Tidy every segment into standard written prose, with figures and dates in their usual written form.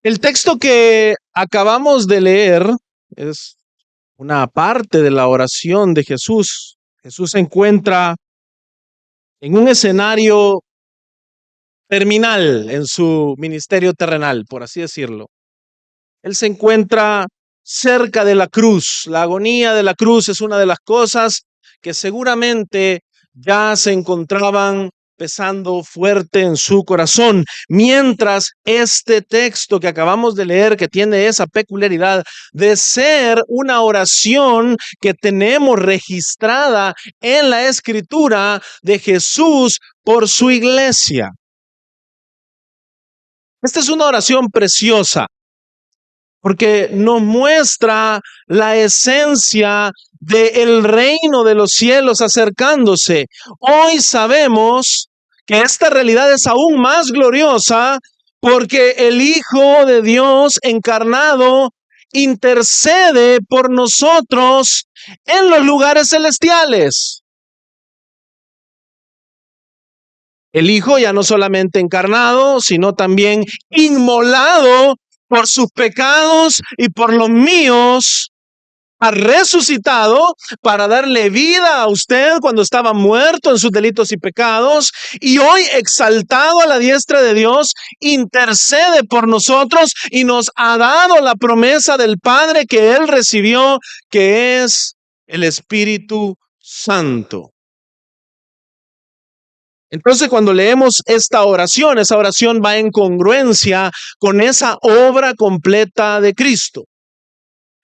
El texto que acabamos de leer es una parte de la oración de Jesús. Jesús se encuentra en un escenario terminal en su ministerio terrenal, por así decirlo. Él se encuentra cerca de la cruz. La agonía de la cruz es una de las cosas que seguramente ya se encontraban pesando fuerte en su corazón, mientras este texto que acabamos de leer, que tiene esa peculiaridad de ser una oración que tenemos registrada en la Escritura de Jesús por su iglesia. Esta es una oración preciosa, porque nos muestra la esencia del reino de los cielos acercándose. Hoy sabemos que esta realidad es aún más gloriosa porque el Hijo de Dios encarnado intercede por nosotros en los lugares celestiales. El Hijo ya no solamente encarnado, sino también inmolado por sus pecados y por los míos, ha resucitado para darle vida a usted cuando estaba muerto en sus delitos y pecados, y hoy exaltado a la diestra de Dios, intercede por nosotros y nos ha dado la promesa del Padre que Él recibió, que es el Espíritu Santo. Entonces, cuando leemos esta oración, esa oración va en congruencia con esa obra completa de Cristo.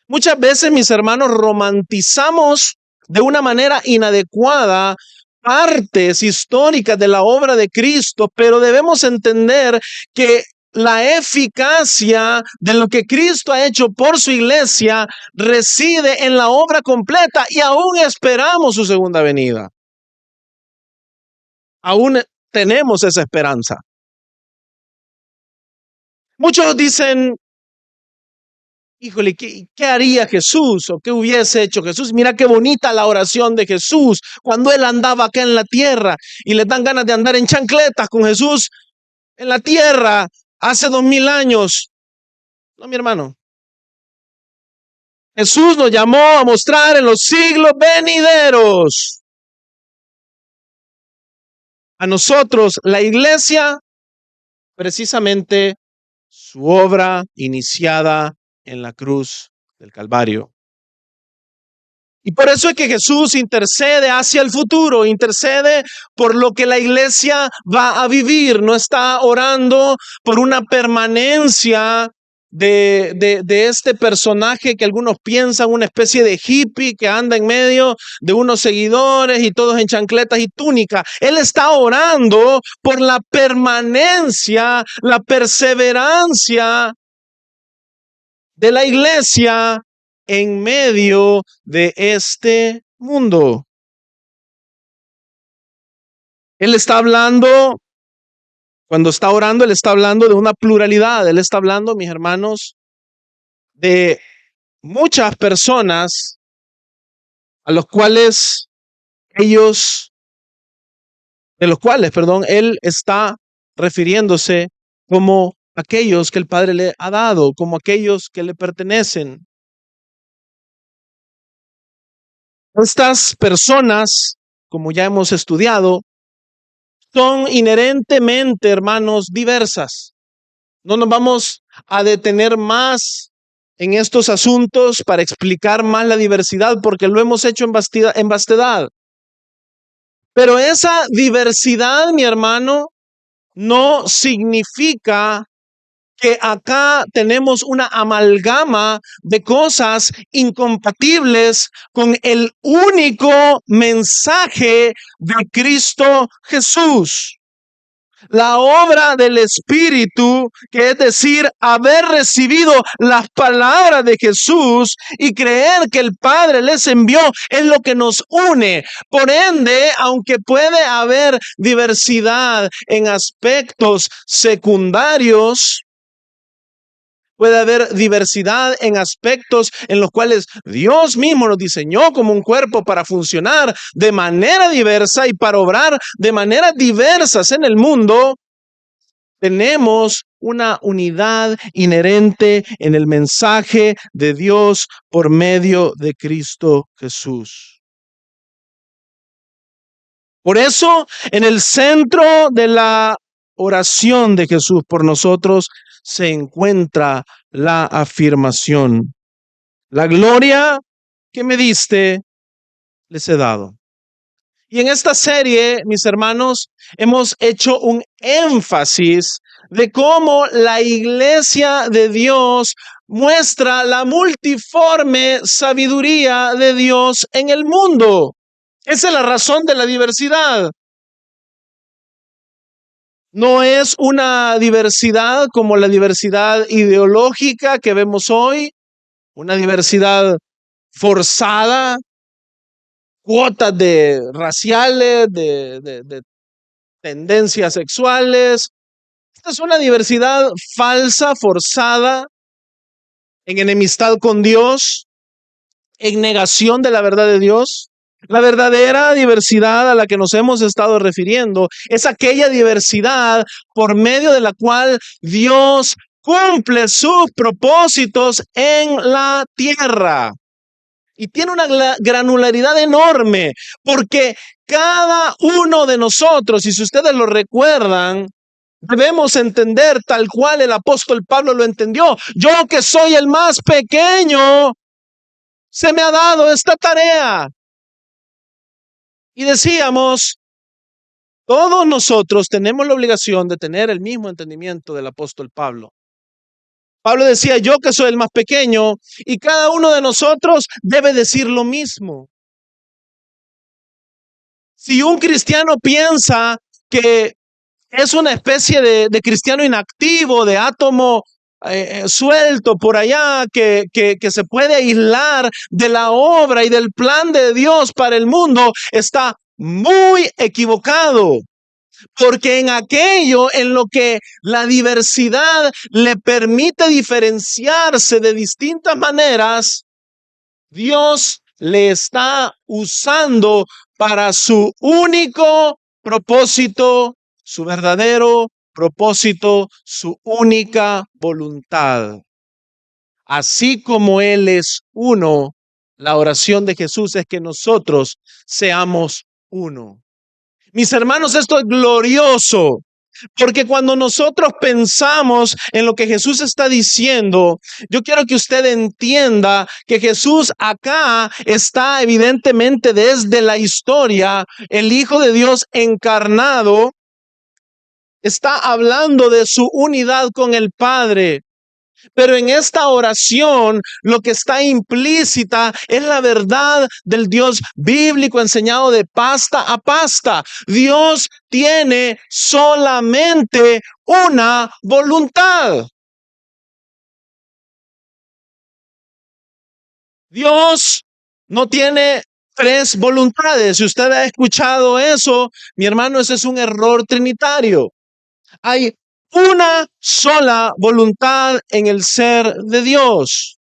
Muchas veces, mis hermanos, romantizamos de una manera inadecuada partes históricas de la obra de Cristo, pero debemos entender que la eficacia de lo que Cristo ha hecho por su iglesia reside en la obra completa y aún esperamos su segunda venida. Aún tenemos esa esperanza. Muchos dicen, híjole, ¿qué haría Jesús? ¿O qué hubiese hecho Jesús? Mira qué bonita la oración de Jesús cuando Él andaba acá en la tierra, y les dan ganas de andar en chancletas con Jesús en la tierra hace 2000 años. No, mi hermano. Jesús nos llamó a mostrar en los siglos venideros a nosotros, la iglesia, precisamente su obra iniciada en la cruz del Calvario. Y por eso es que Jesús intercede hacia el futuro, intercede por lo que la iglesia va a vivir. No está orando por una permanencia de este personaje que algunos piensan una especie de hippie que anda en medio de unos seguidores y todos en chancletas y túnica. Él está orando por la permanencia, la perseverancia de la iglesia en medio de este mundo. Él está hablando, cuando está orando, Él está hablando de una pluralidad. Él está hablando, mis hermanos, de muchas personas a los cuales Él está refiriéndose como aquellos que el Padre le ha dado, como aquellos que le pertenecen. Estas personas, como ya hemos estudiado, son inherentemente, hermanos, diversas. No nos vamos a detener más en estos asuntos para explicar más la diversidad, porque lo hemos hecho en vastedad. Pero esa diversidad, mi hermano, no significa que acá tenemos una amalgama de cosas incompatibles con el único mensaje de Cristo Jesús. La obra del Espíritu, que es decir, haber recibido las palabras de Jesús y creer que el Padre les envió, es lo que nos une. Por ende, aunque puede haber diversidad en aspectos secundarios, puede haber diversidad en aspectos en los cuales Dios mismo nos diseñó como un cuerpo para funcionar de manera diversa y para obrar de maneras diversas en el mundo. Tenemos una unidad inherente en el mensaje de Dios por medio de Cristo Jesús. Por eso, en el centro de la oración de Jesús por nosotros se encuentra la afirmación: la gloria que me diste, les he dado. Y en esta serie, mis hermanos, hemos hecho un énfasis de cómo la iglesia de Dios muestra la multiforme sabiduría de Dios en el mundo. Esa es la razón de la diversidad. No es una diversidad como la diversidad ideológica que vemos hoy, una diversidad forzada, cuotas de raciales, de tendencias sexuales. Esta es una diversidad falsa, forzada, en enemistad con Dios, en negación de la verdad de Dios. La verdadera diversidad a la que nos hemos estado refiriendo es aquella diversidad por medio de la cual Dios cumple sus propósitos en la tierra. Y tiene una granularidad enorme, porque cada uno de nosotros, y si ustedes lo recuerdan, debemos entender tal cual el apóstol Pablo lo entendió. Yo, que soy el más pequeño, se me ha dado esta tarea. Y decíamos, todos nosotros tenemos la obligación de tener el mismo entendimiento del apóstol Pablo. Pablo decía, yo que soy el más pequeño, y cada uno de nosotros debe decir lo mismo. Si un cristiano piensa que es una especie de cristiano inactivo, de átomo suelto por allá, que se puede aislar de la obra y del plan de Dios para el mundo, está muy equivocado. Porque en aquello en lo que la diversidad le permite diferenciarse de distintas maneras, Dios le está usando para su único propósito, su verdadero propósito, su única voluntad. Así como Él es uno, la oración de Jesús es que nosotros seamos uno. Mis hermanos, esto es glorioso, porque cuando nosotros pensamos en lo que Jesús está diciendo, yo quiero que usted entienda que Jesús acá está evidentemente desde la historia, el Hijo de Dios encarnado, está hablando de su unidad con el Padre. Pero en esta oración lo que está implícita es la verdad del Dios bíblico enseñado de pasta a pasta. Dios tiene solamente una voluntad. Dios no tiene tres voluntades. Si usted ha escuchado eso, mi hermano, ese es un error trinitario. Hay una sola voluntad en el ser de Dios.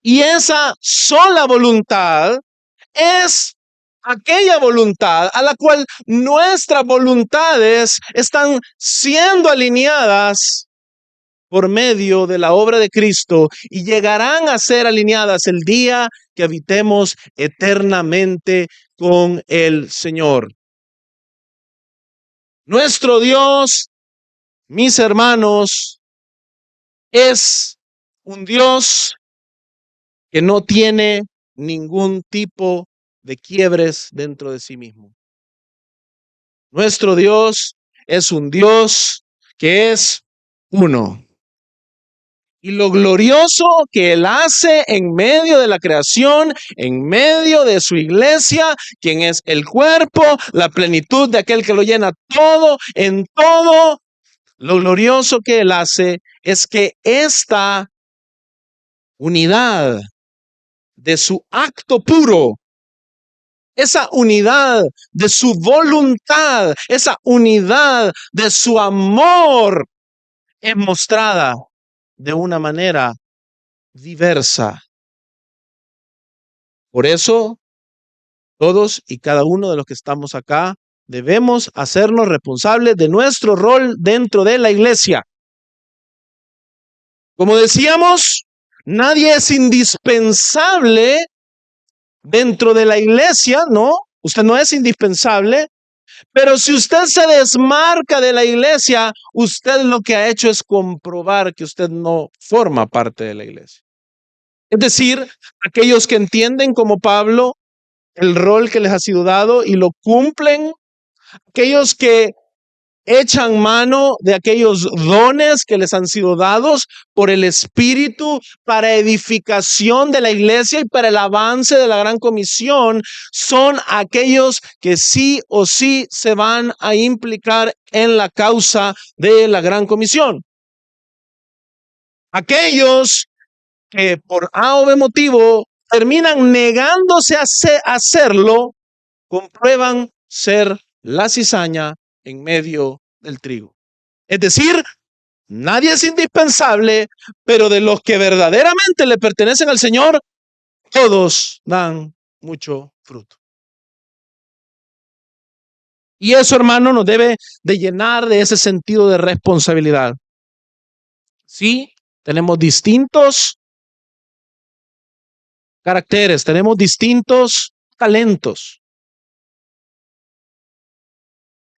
Y esa sola voluntad es aquella voluntad a la cual nuestras voluntades están siendo alineadas por medio de la obra de Cristo y llegarán a ser alineadas el día que habitemos eternamente con el Señor. Nuestro Dios, mis hermanos, es un Dios que no tiene ningún tipo de quiebres dentro de sí mismo. Nuestro Dios es un Dios que es uno. Y lo glorioso que Él hace en medio de la creación, en medio de su iglesia, quien es el cuerpo, la plenitud de aquel que lo llena todo, en todo, lo glorioso que Él hace es que esta unidad de su acto puro, esa unidad de su voluntad, esa unidad de su amor es mostrada de una manera diversa. Por eso, todos y cada uno de los que estamos acá debemos hacernos responsables de nuestro rol dentro de la iglesia. Como decíamos, nadie es indispensable dentro de la iglesia, ¿no? Usted no es indispensable, pero si usted se desmarca de la iglesia, usted lo que ha hecho es comprobar que usted no forma parte de la iglesia. Es decir, aquellos que entienden como Pablo el rol que les ha sido dado y lo cumplen, aquellos que echan mano de aquellos dones que les han sido dados por el Espíritu para edificación de la iglesia y para el avance de la gran comisión, son aquellos que sí o sí se van a implicar en la causa de la gran comisión. Aquellos que por A o B motivo terminan negándose a hacerlo, comprueban ser la cizaña en medio del trigo. Es decir, nadie es indispensable, pero de los que verdaderamente le pertenecen al Señor, todos dan mucho fruto. Y eso, hermano, nos debe de llenar de ese sentido de responsabilidad. Sí, tenemos distintos caracteres, tenemos distintos talentos.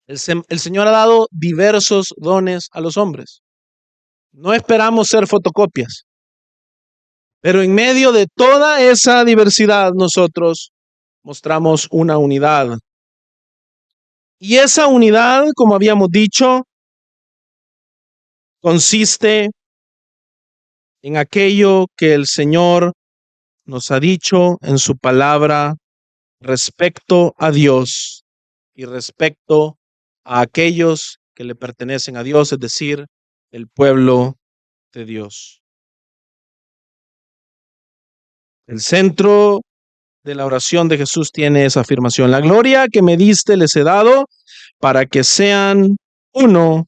El Señor ha dado diversos dones a los hombres. No esperamos ser fotocopias. Pero en medio de toda esa diversidad, nosotros mostramos una unidad. Y esa unidad, como habíamos dicho, consiste en aquello que el Señor nos ha dicho en su palabra respecto a Dios y respecto a aquellos que le pertenecen a Dios, es decir, el pueblo de Dios. El centro de la oración de Jesús tiene esa afirmación: la gloria que me diste les he dado para que sean uno,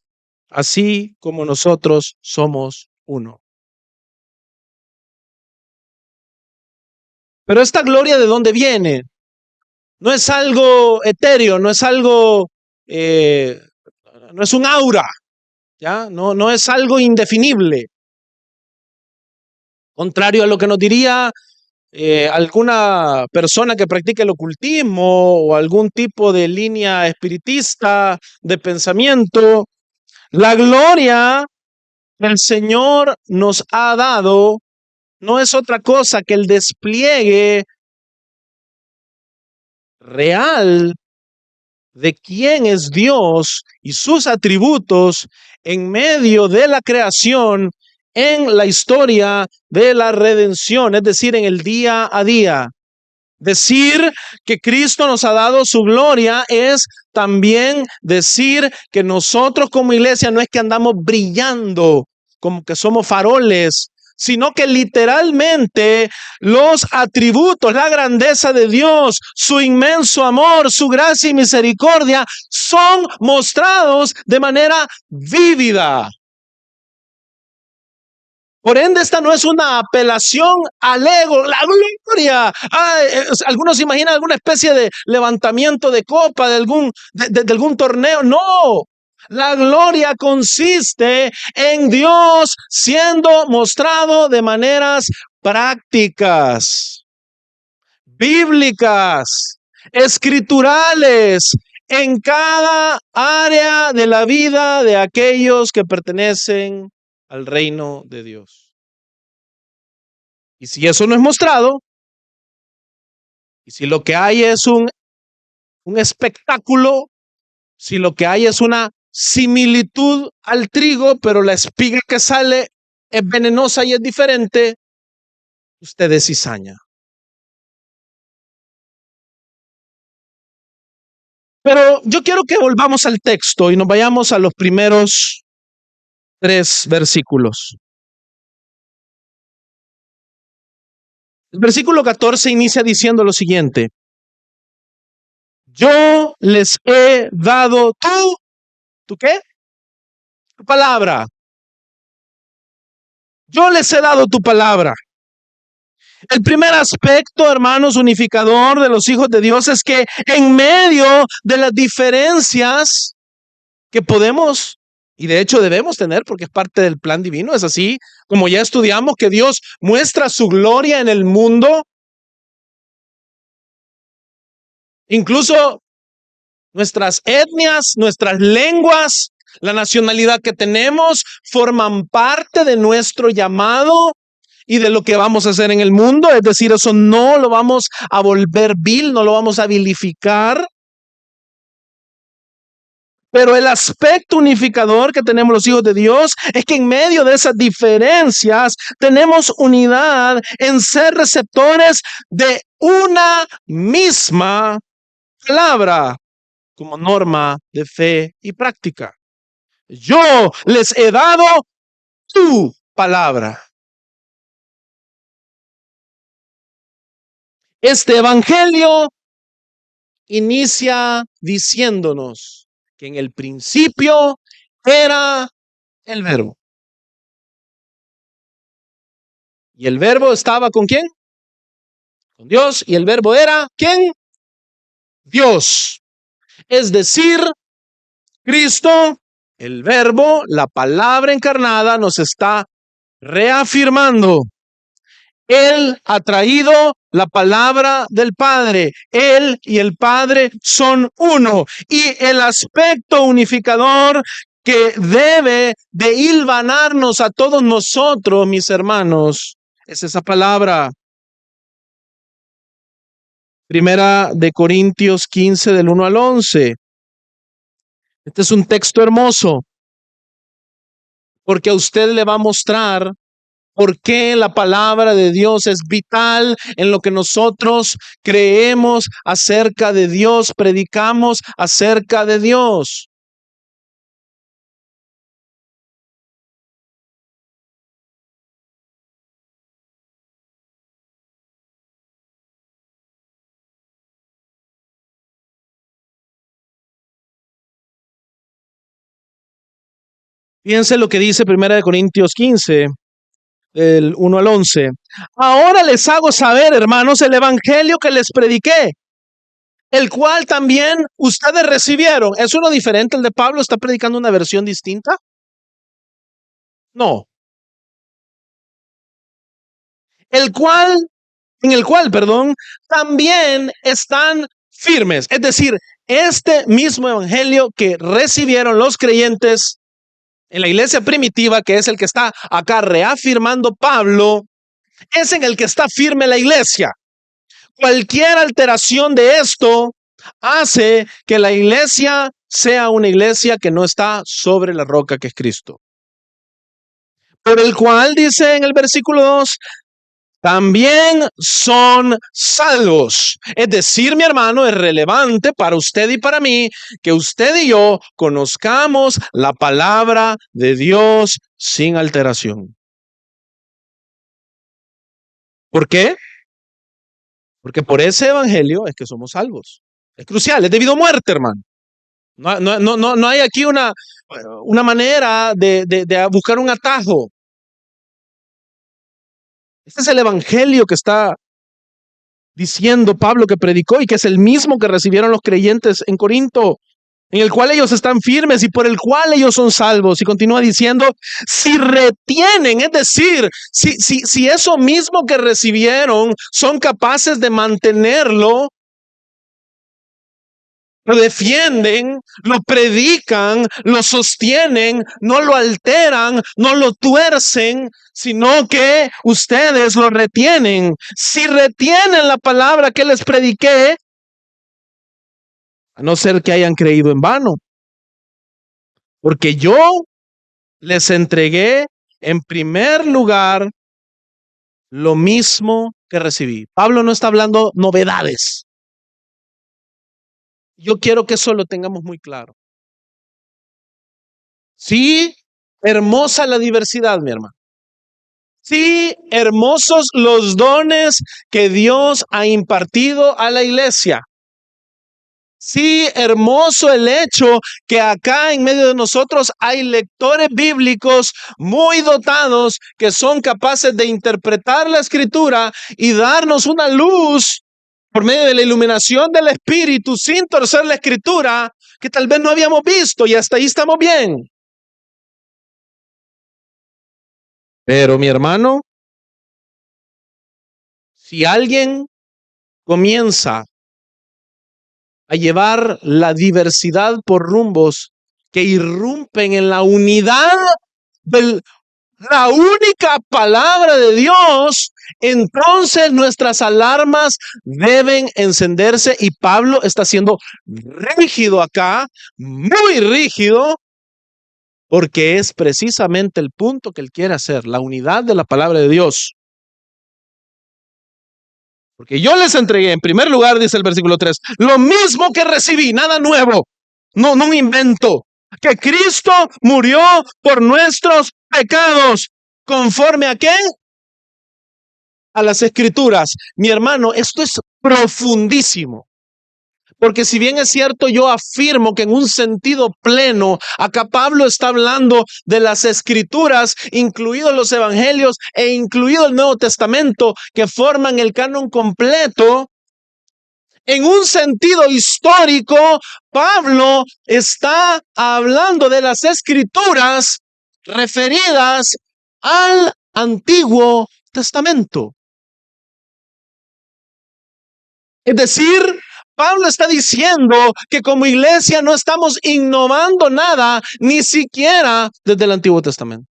así como nosotros somos uno. Pero esta gloria, ¿de dónde viene? No es algo etéreo, no es algo, no es un aura, ¿ya? No es algo indefinible. Contrario a lo que nos diría alguna persona que practique el ocultismo o algún tipo de línea espiritista de pensamiento, la gloria que el Señor nos ha dado no es otra cosa que el despliegue real de quién es Dios y sus atributos en medio de la creación, en la historia de la redención, es decir, en el día a día. Decir que Cristo nos ha dado su gloria es también decir que nosotros como iglesia no es que andamos brillando como que somos faroles, sino que literalmente los atributos, la grandeza de Dios, su inmenso amor, su gracia y misericordia son mostrados de manera vívida. Por ende, esta no es una apelación al ego, la gloria. Algunos imaginan alguna especie de levantamiento de copa de algún torneo. No, la gloria consiste en Dios siendo mostrado de maneras prácticas, bíblicas, escriturales, en cada área de la vida de aquellos que pertenecen al reino de Dios. Y si eso no es mostrado, y si lo que hay es un espectáculo, si lo que hay es una similitud al trigo, pero la espiga que sale es venenosa y es diferente, usted es cizaña. Pero yo quiero que volvamos al texto y nos vayamos a los primeros 3 versículos. El versículo 14 inicia diciendo lo siguiente: yo les he dado ¿tú qué? Tu palabra. Yo les he dado tu palabra. El primer aspecto, hermanos, unificador de los hijos de Dios es que en medio de las diferencias que podemos Y de hecho debemos tener porque es parte del plan divino. Es así como ya estudiamos que Dios muestra su gloria en el mundo. Incluso nuestras etnias, nuestras lenguas, la nacionalidad que tenemos, forman parte de nuestro llamado y de lo que vamos a hacer en el mundo. Es decir, eso no lo vamos a volver vil, no lo vamos a vilificar. Pero el aspecto unificador que tenemos los hijos de Dios es que en medio de esas diferencias tenemos unidad en ser receptores de una misma palabra como norma de fe y práctica. Yo les he dado tu palabra. Este evangelio inicia diciéndonos que en el principio era el verbo. ¿Y el verbo estaba con quién? Con Dios. ¿Y el verbo era quién? Dios. Es decir, Cristo, el verbo, la palabra encarnada, nos está reafirmando. Él ha traído la palabra del Padre. Él y el Padre son uno. Y el aspecto unificador que debe de hilvanarnos a todos nosotros, mis hermanos, es esa palabra. Primera de Corintios 15 del 1 al 11. Este es un texto hermoso porque a usted le va a mostrar por qué la palabra de Dios es vital en lo que nosotros creemos acerca de Dios, predicamos acerca de Dios. Fíjense lo que dice Primera de Corintios 15, del 1 al 11. Ahora les hago saber, hermanos, el evangelio que les prediqué, el cual también ustedes recibieron. ¿Es uno diferente el de Pablo? ¿Está predicando una versión distinta? No. En el cual, también están firmes. Es decir, este mismo evangelio que recibieron los creyentes en la iglesia primitiva, que es el que está acá reafirmando Pablo, es en el que está firme la iglesia. Cualquier alteración de esto hace que la iglesia sea una iglesia que no está sobre la roca que es Cristo. Por el cual dice en el versículo 2, también son salvos. Es decir, mi hermano, es relevante para usted y para mí que usted y yo conozcamos la palabra de Dios sin alteración. ¿Por qué? Porque por ese evangelio es que somos salvos. Es crucial, es debido a muerte, hermano. No hay aquí una manera de buscar un atajo. Este es el evangelio que está diciendo Pablo que predicó y que es el mismo que recibieron los creyentes en Corinto, en el cual ellos están firmes y por el cual ellos son salvos. Y continúa diciendo, si retienen, es decir, si eso mismo que recibieron son capaces de mantenerlo, lo defienden, lo predican, lo sostienen, no lo alteran, no lo tuercen, sino que ustedes lo retienen. Si retienen la palabra que les prediqué, a no ser que hayan creído en vano, porque yo les entregué en primer lugar lo mismo que recibí. Pablo no está hablando novedades. Yo quiero que eso lo tengamos muy claro. Sí, hermosa la diversidad, mi hermano. Sí, hermosos los dones que Dios ha impartido a la iglesia. Sí, hermoso el hecho que acá en medio de nosotros hay lectores bíblicos muy dotados que son capaces de interpretar la escritura y darnos una luz por medio de la iluminación del Espíritu sin torcer la escritura que tal vez no habíamos visto y hasta ahí estamos bien. Pero mi hermano, si alguien comienza a llevar la diversidad por rumbos que irrumpen en la unidad de la única palabra de Dios, entonces nuestras alarmas deben encenderse, y Pablo está siendo rígido acá, muy rígido, porque es precisamente el punto que él quiere hacer, la unidad de la palabra de Dios. Porque yo les entregué, en primer lugar, dice el versículo 3, lo mismo que recibí, nada nuevo, no un invento, que Cristo murió por nuestros pecados. ¿Conforme a qué? A las Escrituras. Mi hermano, esto es profundísimo. Porque si bien es cierto, yo afirmo que en un sentido pleno, acá Pablo está hablando de las Escrituras, incluidos los Evangelios e incluido el Nuevo Testamento, que forman el canon completo. En un sentido histórico, Pablo está hablando de las Escrituras referidas al Antiguo Testamento. Es decir, Pablo está diciendo que como iglesia no estamos innovando nada, ni siquiera desde el Antiguo Testamento.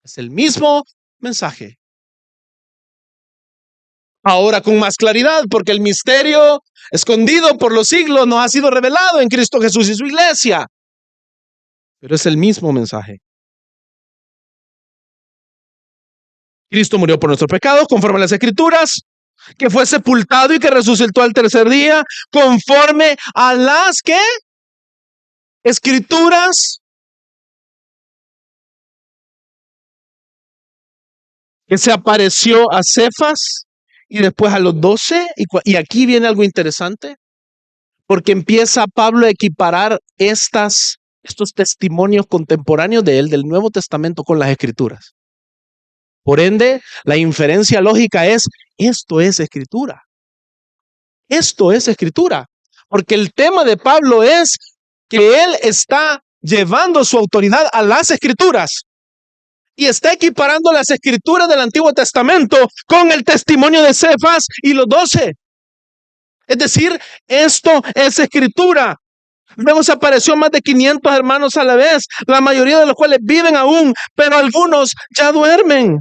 Es el mismo mensaje. Ahora con más claridad, porque el misterio escondido por los siglos nos ha sido revelado en Cristo Jesús y su iglesia. Pero es el mismo mensaje. Cristo murió por nuestros pecados, conforme a las Escrituras, que fue sepultado y que resucitó al tercer día, conforme a las ¿qué? Escrituras, que se apareció a Cefas y después a los 12. Y aquí viene algo interesante, porque empieza Pablo a equiparar estos testimonios contemporáneos de él, del Nuevo Testamento, con las Escrituras. Por ende, la inferencia lógica es, esto es Escritura. Esto es Escritura. Porque el tema de Pablo es que él está llevando su autoridad a las Escrituras. Y está equiparando las Escrituras del Antiguo Testamento con el testimonio de Cefas y los 12. Es decir, esto es Escritura. Luego se apareció más de 500 hermanos a la vez, la mayoría de los cuales viven aún, pero algunos ya duermen.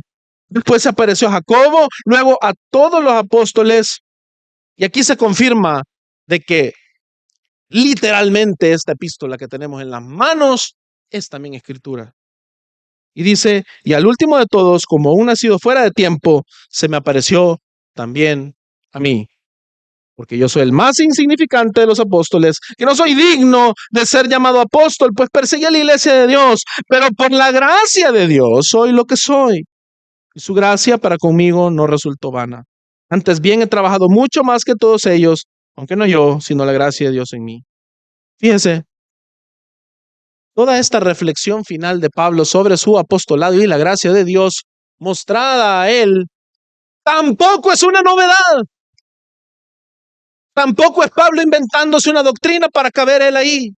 Después se apareció a Jacobo, luego a todos los apóstoles. Y aquí se confirma de que literalmente esta epístola que tenemos en las manos es también Escritura. Y dice, y al último de todos, como un nacido fuera de tiempo, se me apareció también a mí. Porque yo soy el más insignificante de los apóstoles, que no soy digno de ser llamado apóstol, pues perseguí a la iglesia de Dios, pero por la gracia de Dios soy lo que soy. Y su gracia para conmigo no resultó vana. Antes bien he trabajado mucho más que todos ellos, aunque no yo, sino la gracia de Dios en mí. Fíjense, toda esta reflexión final de Pablo sobre su apostolado y la gracia de Dios mostrada a él, tampoco es una novedad. Tampoco es Pablo inventándose una doctrina para caber él ahí.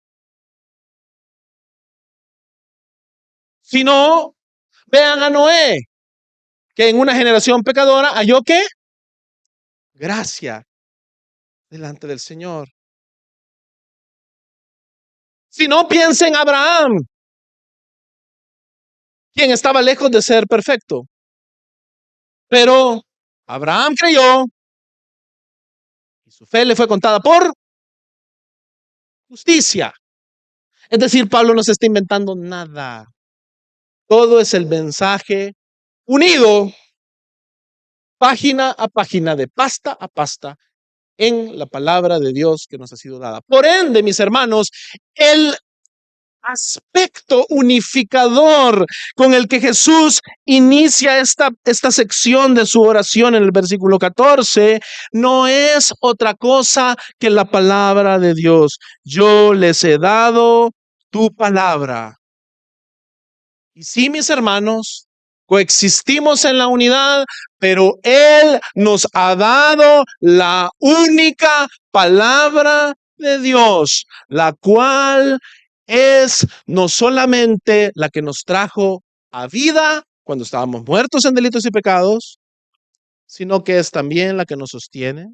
Sino, vean a Noé, que en una generación pecadora halló ¿qué? Gracia delante del Señor. Si no, piensen en Abraham, quien estaba lejos de ser perfecto. Pero Abraham creyó y su fe le fue contada por justicia. Es decir, Pablo no se está inventando nada. Todo es el mensaje unido, página a página, de pasta a pasta, en la palabra de Dios que nos ha sido dada. Por ende, mis hermanos, el aspecto unificador con el que Jesús inicia esta sección de su oración en el versículo 14 no es otra cosa que la palabra de Dios. Yo les he dado tu palabra. Y sí, mis hermanos, coexistimos en la unidad, pero Él nos ha dado la única palabra de Dios, la cual es no solamente la que nos trajo a vida, cuando estábamos muertos en delitos y pecados, sino que es también la que nos sostiene,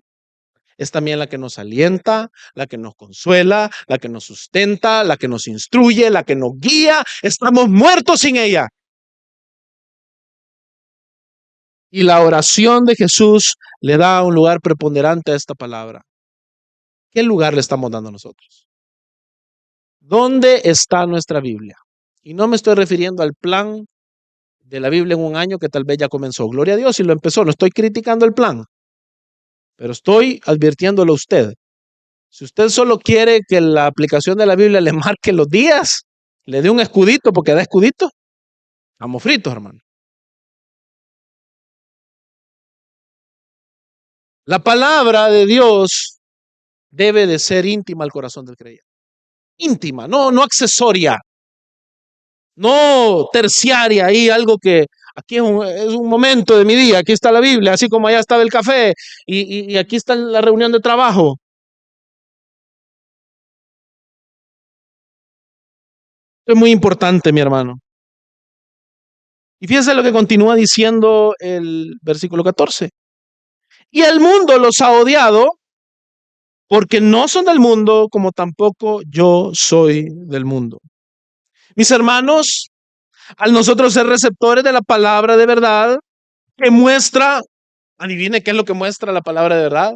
es también la que nos alienta, la que nos consuela, la que nos sustenta, la que nos instruye, la que nos guía. Estamos muertos sin ella. Y la oración de Jesús le da un lugar preponderante a esta palabra. ¿Qué lugar le estamos dando a nosotros? ¿Dónde está nuestra Biblia? Y no me estoy refiriendo al plan de la Biblia en un año que tal vez ya comenzó. Gloria a Dios si lo empezó. No estoy criticando el plan, pero estoy advirtiéndolo a usted. Si usted solo quiere que la aplicación de la Biblia le marque los días, le dé un escudito porque da escudito, estamos fritos, hermano. La palabra de Dios debe de ser íntima al corazón del creyente. Íntima, no accesoria, no terciaria, ahí algo que aquí es un momento de mi día, aquí está la Biblia, así como allá estaba el café y aquí está la reunión de trabajo. Esto es muy importante, mi hermano. Y fíjense lo que continúa diciendo el versículo 14. Y el mundo los ha odiado porque no son del mundo, como tampoco yo soy del mundo. Mis hermanos, al nosotros ser receptores de la palabra de verdad, que muestra, adivine qué es lo que muestra la palabra de verdad.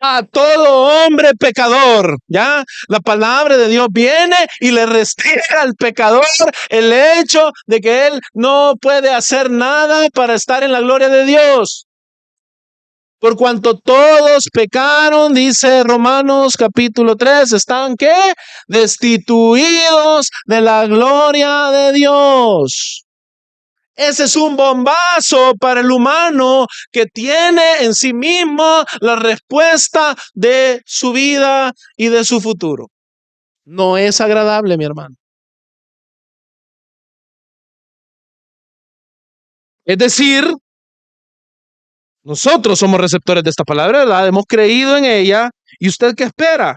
A todo hombre pecador, ¿ya? La palabra de Dios viene y le restringe al pecador el hecho de que él no puede hacer nada para estar en la gloria de Dios. Por cuanto todos pecaron, dice Romanos capítulo 3, ¿están qué? Destituidos de la gloria de Dios. Ese es un bombazo para el humano que tiene en sí mismo la respuesta de su vida y de su futuro. No es agradable, mi hermano. Es decir, nosotros somos receptores de esta palabra, ¿verdad? Hemos creído en ella. ¿Y usted qué espera?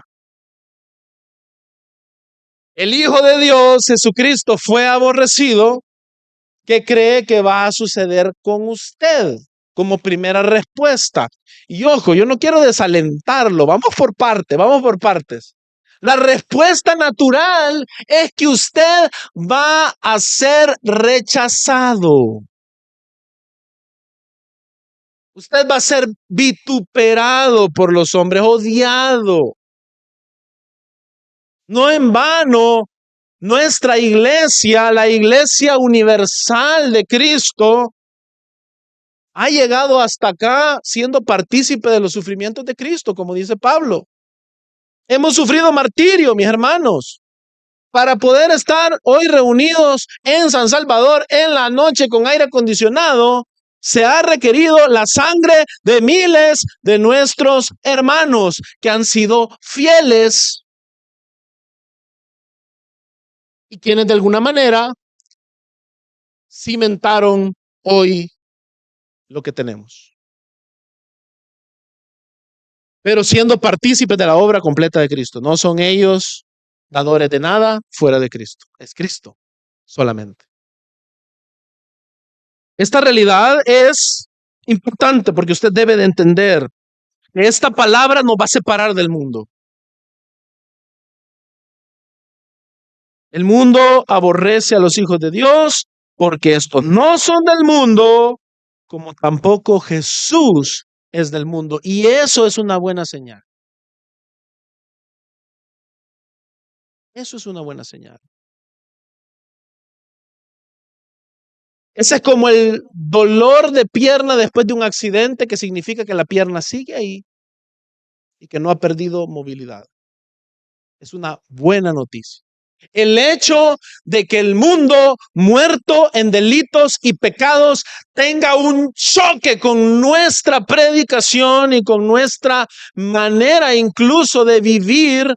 El Hijo de Dios, Jesucristo, fue aborrecido. ¿Qué cree que va a suceder con usted como primera respuesta? Y ojo, yo no quiero desalentarlo, vamos por partes. La respuesta natural es que usted va a ser rechazado. Usted va a ser vituperado por los hombres, odiado. No en vano, nuestra iglesia, la iglesia universal de Cristo, ha llegado hasta acá siendo partícipe de los sufrimientos de Cristo, como dice Pablo. Hemos sufrido martirio, mis hermanos, para poder estar hoy reunidos en San Salvador en la noche con aire acondicionado. Se ha requerido la sangre de miles de nuestros hermanos que han sido fieles y quienes de alguna manera cimentaron hoy lo que tenemos. Pero siendo partícipes de la obra completa de Cristo. No son ellos dadores de nada fuera de Cristo. Es Cristo solamente. Esta realidad es importante porque usted debe de entender que esta palabra nos va a separar del mundo. El mundo aborrece a los hijos de Dios porque estos no son del mundo, como tampoco Jesús es del mundo. Y eso es una buena señal. Eso es una buena señal. Ese es como el dolor de pierna después de un accidente, que significa que la pierna sigue ahí y que no ha perdido movilidad. Es una buena noticia. El hecho de que el mundo muerto en delitos y pecados tenga un choque con nuestra predicación y con nuestra manera incluso de vivir,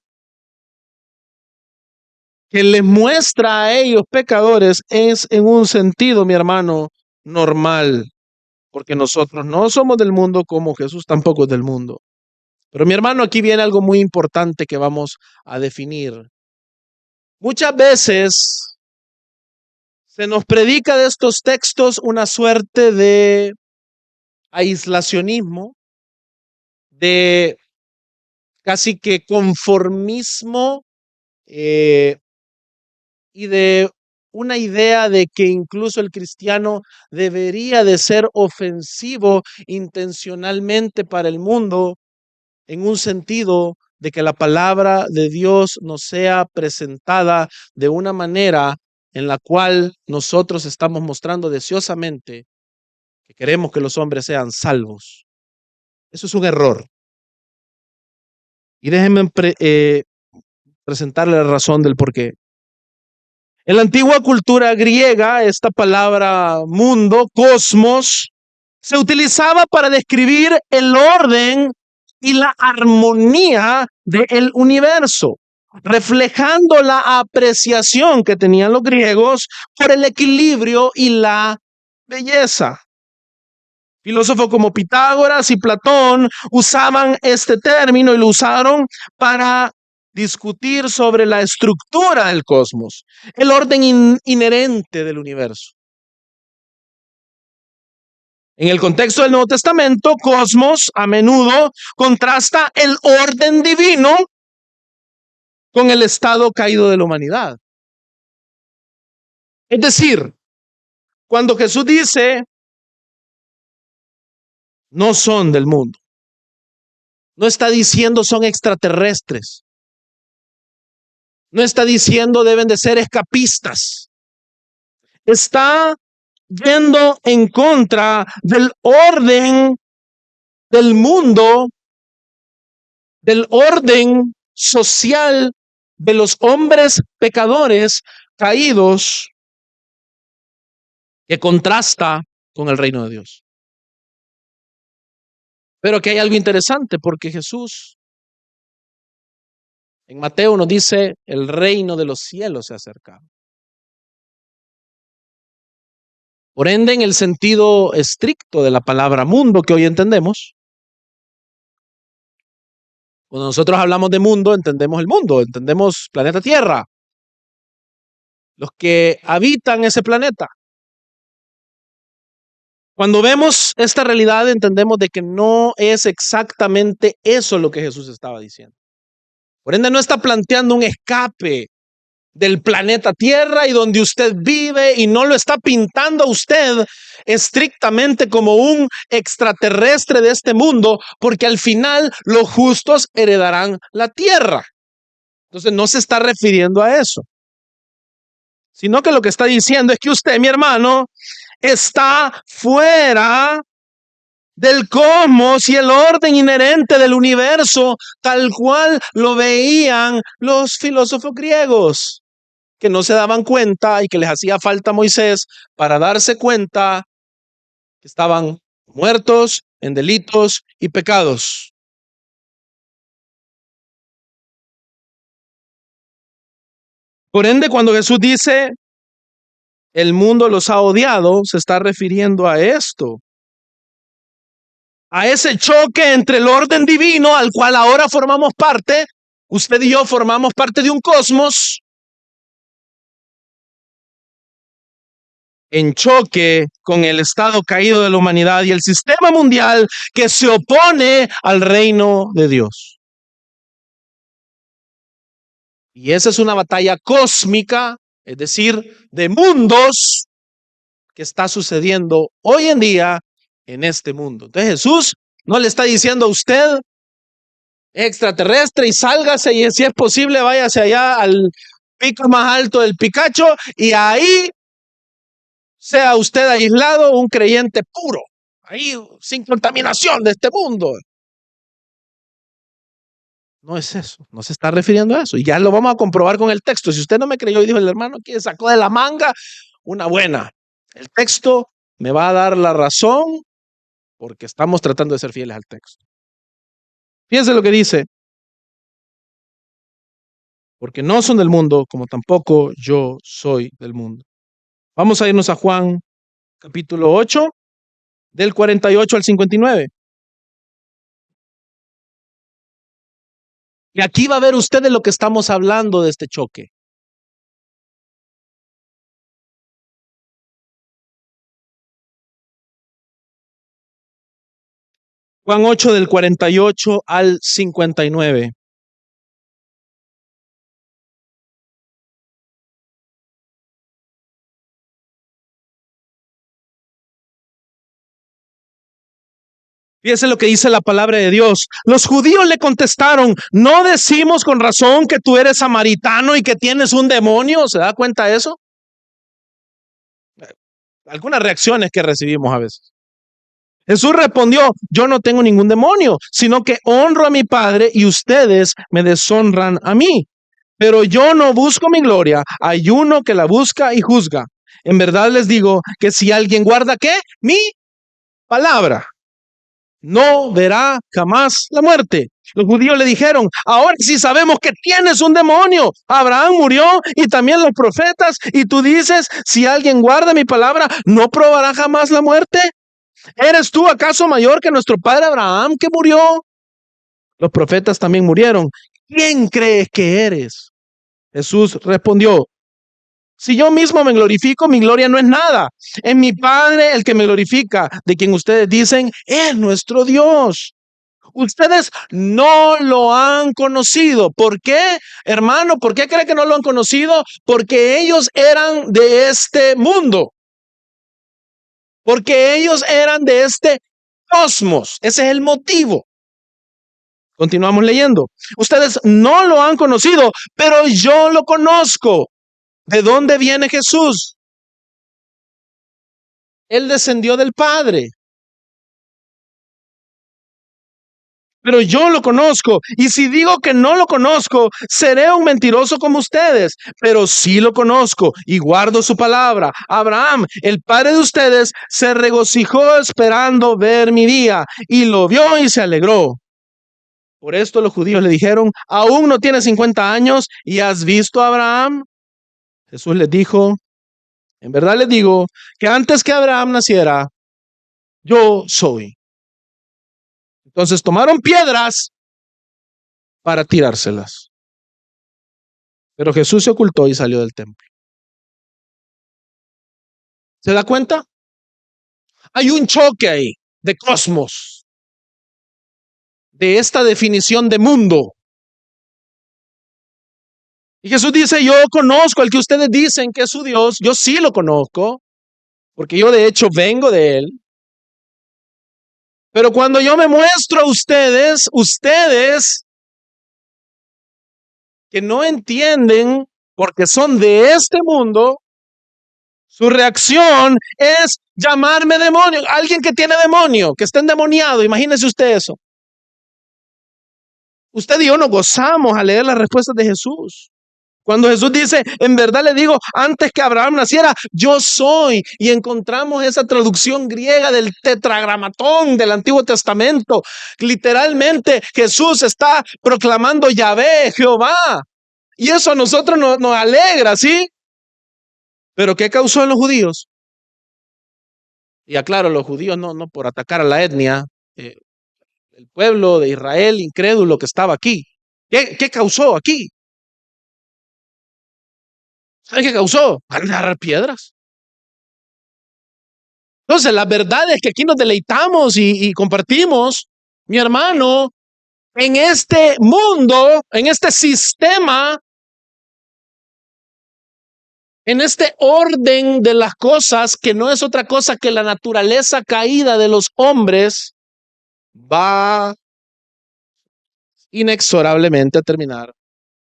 que les muestra a ellos pecadores, es en un sentido, mi hermano, normal, porque nosotros no somos del mundo como Jesús tampoco es del mundo. Pero mi hermano, aquí viene algo muy importante que vamos a definir. Muchas veces Se nos predica de estos textos una suerte de aislacionismo, de casi que conformismo eh, y de una idea de que incluso el cristiano debería de ser ofensivo intencionalmente para el mundo, en un sentido de que la palabra de Dios nos sea presentada de una manera en la cual nosotros estamos mostrando deseosamente que queremos que los hombres sean salvos. Eso es un error. Y déjenme presentarle la razón del por qué. En la antigua cultura griega, esta palabra mundo, cosmos, se utilizaba para describir el orden y la armonía del universo, reflejando la apreciación que tenían los griegos por el equilibrio y la belleza. Filósofos como Pitágoras y Platón usaban este término y lo usaron para discutir sobre la estructura del cosmos, el orden inherente del universo. En el contexto del Nuevo Testamento, cosmos a menudo contrasta el orden divino con el estado caído de la humanidad. Es decir, cuando Jesús dice, no son del mundo, no está diciendo son extraterrestres, no está diciendo deben de ser escapistas, está yendo en contra del orden del mundo, del orden social de los hombres pecadores caídos, que contrasta con el reino de Dios. Pero que hay algo interesante, porque Jesús en Mateo nos dice, el reino de los cielos se ha acercado. Por ende, en el sentido estricto de la palabra mundo que hoy entendemos, cuando nosotros hablamos de mundo, entendemos el mundo, entendemos planeta Tierra, los que habitan ese planeta. Cuando vemos esta realidad, entendemos de que no es exactamente eso lo que Jesús estaba diciendo. Por ende, no está planteando un escape del planeta Tierra y donde usted vive, y no lo está pintando a usted estrictamente como un extraterrestre de este mundo, porque al final los justos heredarán la tierra. Entonces no se está refiriendo a eso, sino que lo que está diciendo es que usted, mi hermano, está fuera del cosmos y el orden inherente del universo, tal cual lo veían los filósofos griegos, que no se daban cuenta y que les hacía falta Moisés para darse cuenta que estaban muertos en delitos y pecados. Por ende, cuando Jesús dice el mundo los ha odiado, se está refiriendo a esto, a ese choque entre el orden divino al cual ahora formamos parte. Usted y yo formamos parte de un cosmos en choque con el estado caído de la humanidad y el sistema mundial que se opone al reino de Dios. Y esa es una batalla cósmica, es decir, de mundos, que está sucediendo hoy en día en este mundo. Entonces Jesús no le está diciendo a usted extraterrestre y sálgase, y si es posible váyase allá al pico más alto del Picacho y ahí sea usted aislado, un creyente puro, ahí sin contaminación de este mundo. No es eso, no se está refiriendo a eso. Y ya lo vamos a comprobar con el texto. Si usted no me creyó y dijo el hermano que sacó de la manga una buena, el texto me va a dar la razón porque estamos tratando de ser fieles al texto. Fíjense lo que dice, porque no son del mundo, como tampoco yo soy del mundo. Vamos a irnos a Juan capítulo 8, del 48 al 59. Y aquí va a ver usted de lo que estamos hablando, de este choque. Juan 8 del 48 al 59. Fíjese lo que dice la palabra de Dios. Los judíos le contestaron, ¿no decimos con razón que tú eres samaritano y que tienes un demonio? ¿Se da cuenta de eso? Algunas reacciones que recibimos a veces. Jesús respondió, yo no tengo ningún demonio, sino que honro a mi Padre y ustedes me deshonran a mí. Pero yo no busco mi gloria, hay uno que la busca y juzga. En verdad les digo que si alguien guarda, ¿qué? Mi palabra, no verá jamás la muerte. Los judíos le dijeron, ahora sí sabemos que tienes un demonio. Abraham murió y también los profetas. Y tú dices, si alguien guarda mi palabra, no probará jamás la muerte. ¿Eres tú acaso mayor que nuestro padre Abraham que murió? Los profetas también murieron. ¿Quién crees que eres? Jesús respondió, si yo mismo me glorifico, mi gloria no es nada. Es mi Padre el que me glorifica, de quien ustedes dicen, es nuestro Dios. Ustedes no lo han conocido. ¿Por qué, hermano? ¿Por qué cree que no lo han conocido? Porque ellos eran de este mundo. Porque ellos eran de este cosmos. Ese es el motivo. Continuamos leyendo. Ustedes no lo han conocido, pero yo lo conozco. ¿De dónde viene Jesús? Él descendió del Padre. Pero yo lo conozco. Y si digo que no lo conozco, seré un mentiroso como ustedes. Pero sí lo conozco y guardo su palabra. Abraham, el padre de ustedes, se regocijó esperando ver mi día y lo vio y se alegró. Por esto los judíos le dijeron, ¿aún no tienes 50 años y has visto a Abraham? Jesús les dijo, en verdad les digo que antes que Abraham naciera, yo soy. Entonces tomaron piedras para tirárselas. Pero Jesús se ocultó y salió del templo. ¿Se da cuenta? Hay un choque ahí de cosmos, de esta definición de mundo. Y Jesús dice, yo conozco al que ustedes dicen que es su Dios, yo sí lo conozco, porque yo de hecho vengo de él. Pero cuando yo me muestro a ustedes que no entienden porque son de este mundo, su reacción es llamarme demonio. Alguien que tiene demonio, que está endemoniado, imagínese usted eso. Usted y yo nos gozamos al leer las respuestas de Jesús. Cuando Jesús dice, en verdad le digo, antes que Abraham naciera, yo soy. Y encontramos esa traducción griega del tetragramatón del Antiguo Testamento. Literalmente Jesús está proclamando Yahvé, Jehová. Y eso a nosotros nos alegra, ¿sí? Pero ¿qué causó en los judíos? Y aclaro, los judíos no por atacar a la etnia, el pueblo de Israel incrédulo que estaba aquí. ¿Qué causó aquí? ¿Sabe qué causó? Agarrar piedras. Entonces, la verdad es que aquí nos deleitamos y compartimos, mi hermano, en este mundo, en este sistema, en este orden de las cosas, que no es otra cosa que la naturaleza caída de los hombres, va inexorablemente a terminar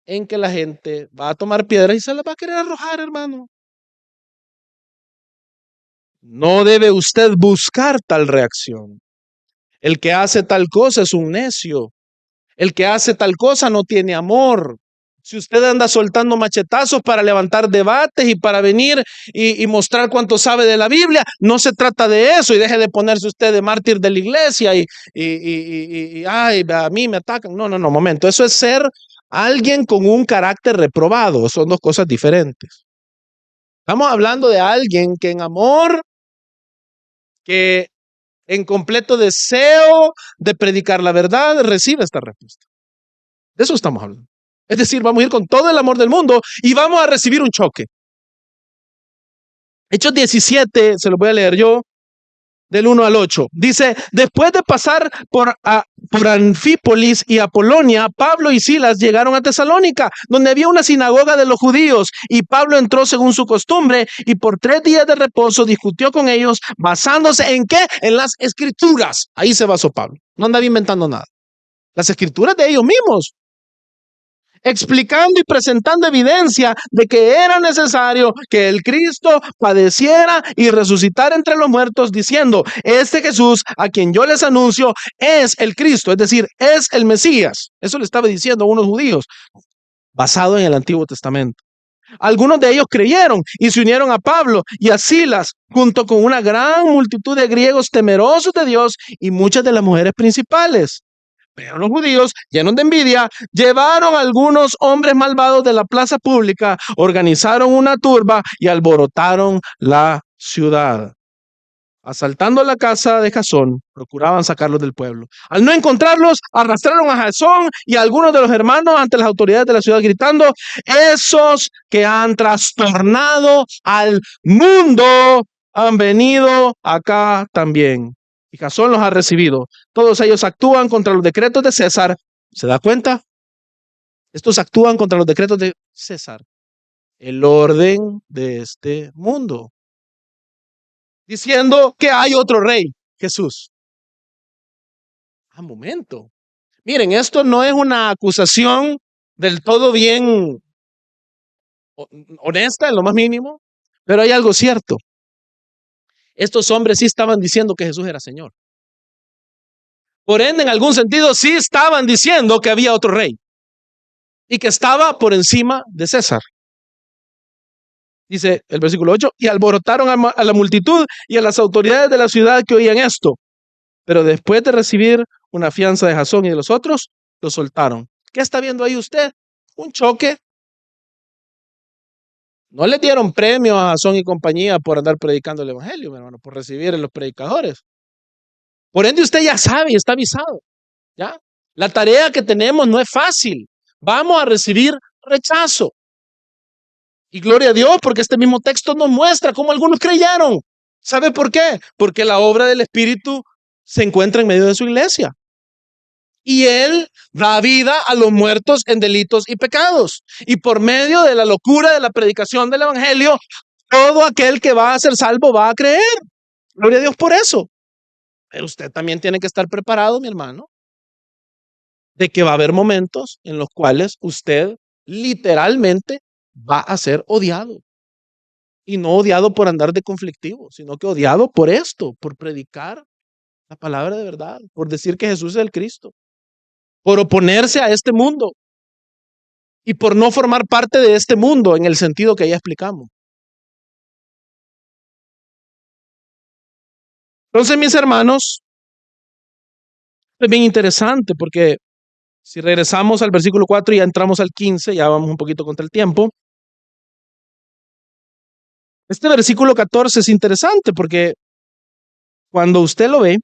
en que la gente va a tomar piedras y se las va a querer arrojar, hermano. No debe usted buscar tal reacción. El que hace tal cosa es un necio. El que hace tal cosa no tiene amor. Si usted anda soltando machetazos para levantar debates y para venir y mostrar cuánto sabe de la Biblia, no se trata de eso. Y deje de ponerse usted de mártir de la iglesia ay, a mí me atacan. No, momento. Eso es ser alguien con un carácter reprobado. Son dos cosas diferentes. Estamos hablando de alguien que en amor, que en completo deseo de predicar la verdad, recibe esta respuesta. De eso estamos hablando. Es decir, vamos a ir con todo el amor del mundo y vamos a recibir un choque. Hechos 17, se lo voy a leer yo, del 1 al 8. Dice, después de pasar por Anfípolis y Apolonia, Pablo y Silas llegaron a Tesalónica, donde había una sinagoga de los judíos, y Pablo entró según su costumbre, y por 3 días de reposo discutió con ellos, basándose ¿en qué? En las escrituras. Ahí se basó Pablo. No andaba inventando nada. Las escrituras de ellos mismos, explicando y presentando evidencia de que era necesario que el Cristo padeciera y resucitara entre los muertos, diciendo, este Jesús a quien yo les anuncio es el Cristo, es decir, es el Mesías. Eso le estaba diciendo a unos judíos, basado en el Antiguo Testamento. Algunos de ellos creyeron y se unieron a Pablo y a Silas, junto con una gran multitud de griegos temerosos de Dios y muchas de las mujeres principales. Pero los judíos, llenos de envidia, llevaron a algunos hombres malvados de la plaza pública, organizaron una turba y alborotaron la ciudad. Asaltando la casa de Jasón, procuraban sacarlos del pueblo. Al no encontrarlos, arrastraron a Jasón y a algunos de los hermanos ante las autoridades de la ciudad, gritando, esos que han trastornado al mundo han venido acá también. Y Jasón los ha recibido. Todos ellos actúan contra los decretos de César. ¿Se da cuenta? Estos actúan contra los decretos de César, el orden de este mundo, diciendo que hay otro rey, Jesús. Un momento. Miren, esto no es una acusación del todo bien honesta, en lo más mínimo, pero hay algo cierto. Estos hombres sí estaban diciendo que Jesús era Señor. Por ende, en algún sentido, sí estaban diciendo que había otro rey y que estaba por encima de César. Dice el versículo 8, y alborotaron a la multitud y a las autoridades de la ciudad que oían esto. Pero después de recibir una fianza de Jasón y de los otros, lo soltaron. ¿Qué está viendo ahí usted? Un choque. No le dieron premio a Jasón y compañía por andar predicando el evangelio, mi hermano, por recibir a los predicadores. Por ende, usted ya sabe y está avisado. ¿Ya? La tarea que tenemos no es fácil. Vamos a recibir rechazo. Y gloria a Dios, porque este mismo texto nos muestra cómo algunos creyeron. ¿Sabe por qué? Porque la obra del Espíritu se encuentra en medio de su iglesia. Y Él da vida a los muertos en delitos y pecados. Y por medio de la locura de la predicación del Evangelio, todo aquel que va a ser salvo va a creer. Gloria a Dios por eso. Pero usted también tiene que estar preparado, mi hermano, de que va a haber momentos en los cuales usted literalmente va a ser odiado. Y no odiado por andar de conflictivo, sino que odiado por esto, por predicar la palabra de verdad, por decir que Jesús es el Cristo, por oponerse a este mundo y por no formar parte de este mundo en el sentido que ya explicamos. Entonces, mis hermanos, es bien interesante porque si regresamos al versículo 4 y ya entramos al 15, ya vamos un poquito contra el tiempo. Este versículo 14 es interesante porque cuando usted lo ve,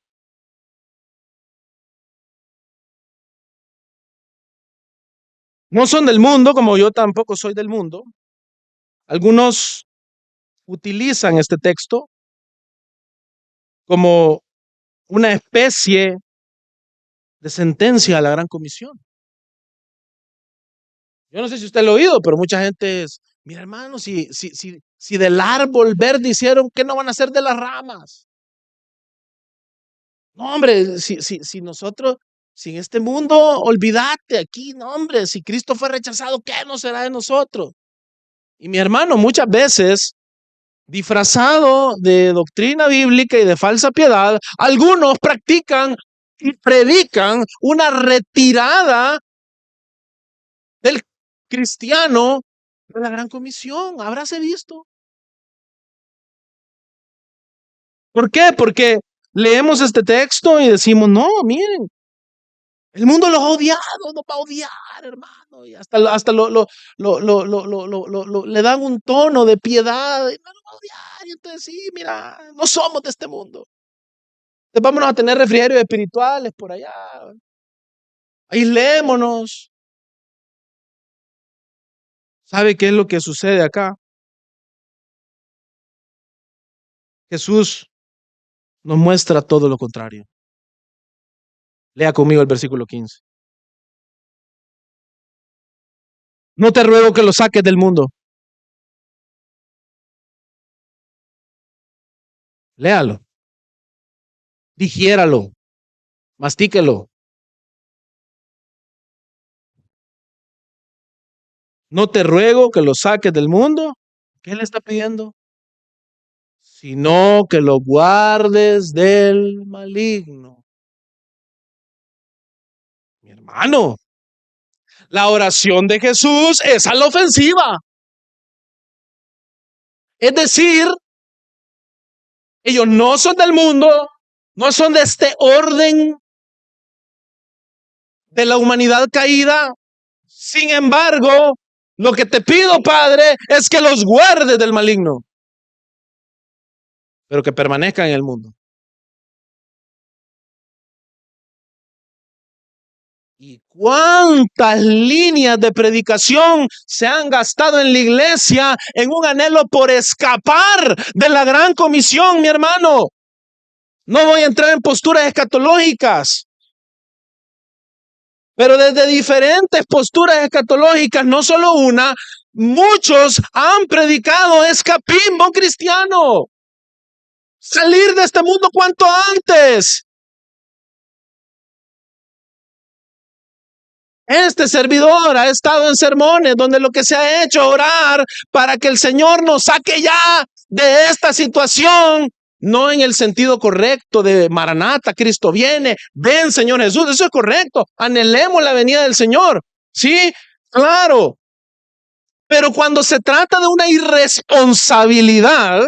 no son del mundo, como yo tampoco soy del mundo. Algunos utilizan este texto como una especie de sentencia a la gran comisión. Yo no sé si usted lo ha oído, pero mucha gente es, mira hermano, si del árbol verde hicieron, ¿qué no van a hacer de las ramas? No, hombre, si nosotros, si en este mundo, olvídate aquí, no, hombre, si Cristo fue rechazado, ¿qué no será de nosotros? Y mi hermano, muchas veces, disfrazado de doctrina bíblica y de falsa piedad, algunos practican y predican una retirada del cristiano de la gran comisión. ¿Habráse visto? ¿Por qué? Porque leemos este texto y decimos, no, miren, el mundo los ha odiado, nos va a odiar, hermano. Y le dan un tono de piedad, y no nos va a odiar. Y entonces sí, mira, no somos de este mundo. Entonces vámonos a tener refrigerios espirituales por allá. Aislémonos. ¿Sabe qué es lo que sucede acá? Jesús nos muestra todo lo contrario. Lea conmigo el versículo 15. No te ruego que lo saques del mundo. Léalo, digiéralo, mastíquelo. No te ruego que lo saques del mundo. ¿Qué le está pidiendo? Sino que lo guardes del maligno. Mi hermano, la oración de Jesús es a la ofensiva. Es decir, ellos no son del mundo, no son de este orden de la humanidad caída. Sin embargo, lo que te pido, Padre, es que los guardes del maligno, pero que permanezcan en el mundo. ¿Y cuántas líneas de predicación se han gastado en la iglesia en un anhelo por escapar de la gran comisión, mi hermano? No voy a entrar en posturas escatológicas, pero desde diferentes posturas escatológicas, no solo una, muchos han predicado escapismo cristiano. Salir de este mundo cuanto antes. Este servidor ha estado en sermones donde lo que se ha hecho es orar para que el Señor nos saque ya de esta situación, no en el sentido correcto de Maranata, Cristo viene, ven Señor Jesús, eso es correcto, anhelemos la venida del Señor, sí, claro, pero cuando se trata de una irresponsabilidad,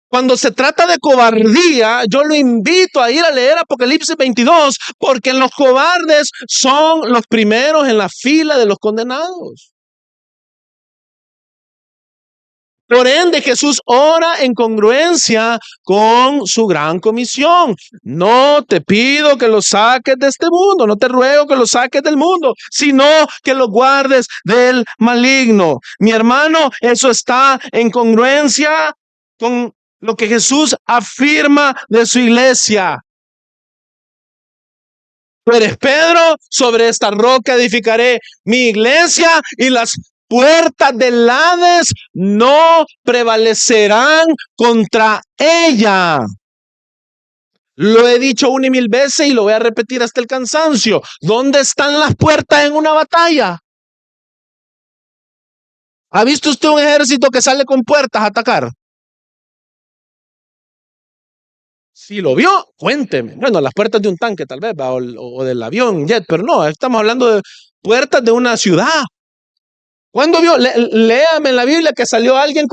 cuando se trata de cobardía, yo lo invito a ir a leer Apocalipsis 22, porque los cobardes son los primeros en la fila de los condenados. Por ende, Jesús ora en congruencia con su gran comisión. No te pido que lo saques de este mundo, no te ruego que lo saques del mundo, sino que lo guardes del maligno. Mi hermano, eso está en congruencia con lo que Jesús afirma de su iglesia. Tú eres Pedro, sobre esta roca edificaré mi iglesia y las puertas del Hades no prevalecerán contra ella. Lo he dicho 1 y 1000 veces y lo voy a repetir hasta el cansancio. ¿Dónde están las puertas en una batalla? ¿Ha visto usted un ejército que sale con puertas a atacar? Si lo vio, cuénteme. Bueno, las puertas de un tanque tal vez, o del avión, jet, pero no, estamos hablando de puertas de una ciudad. ¿Cuándo vio? Léame en la Biblia que salió alguien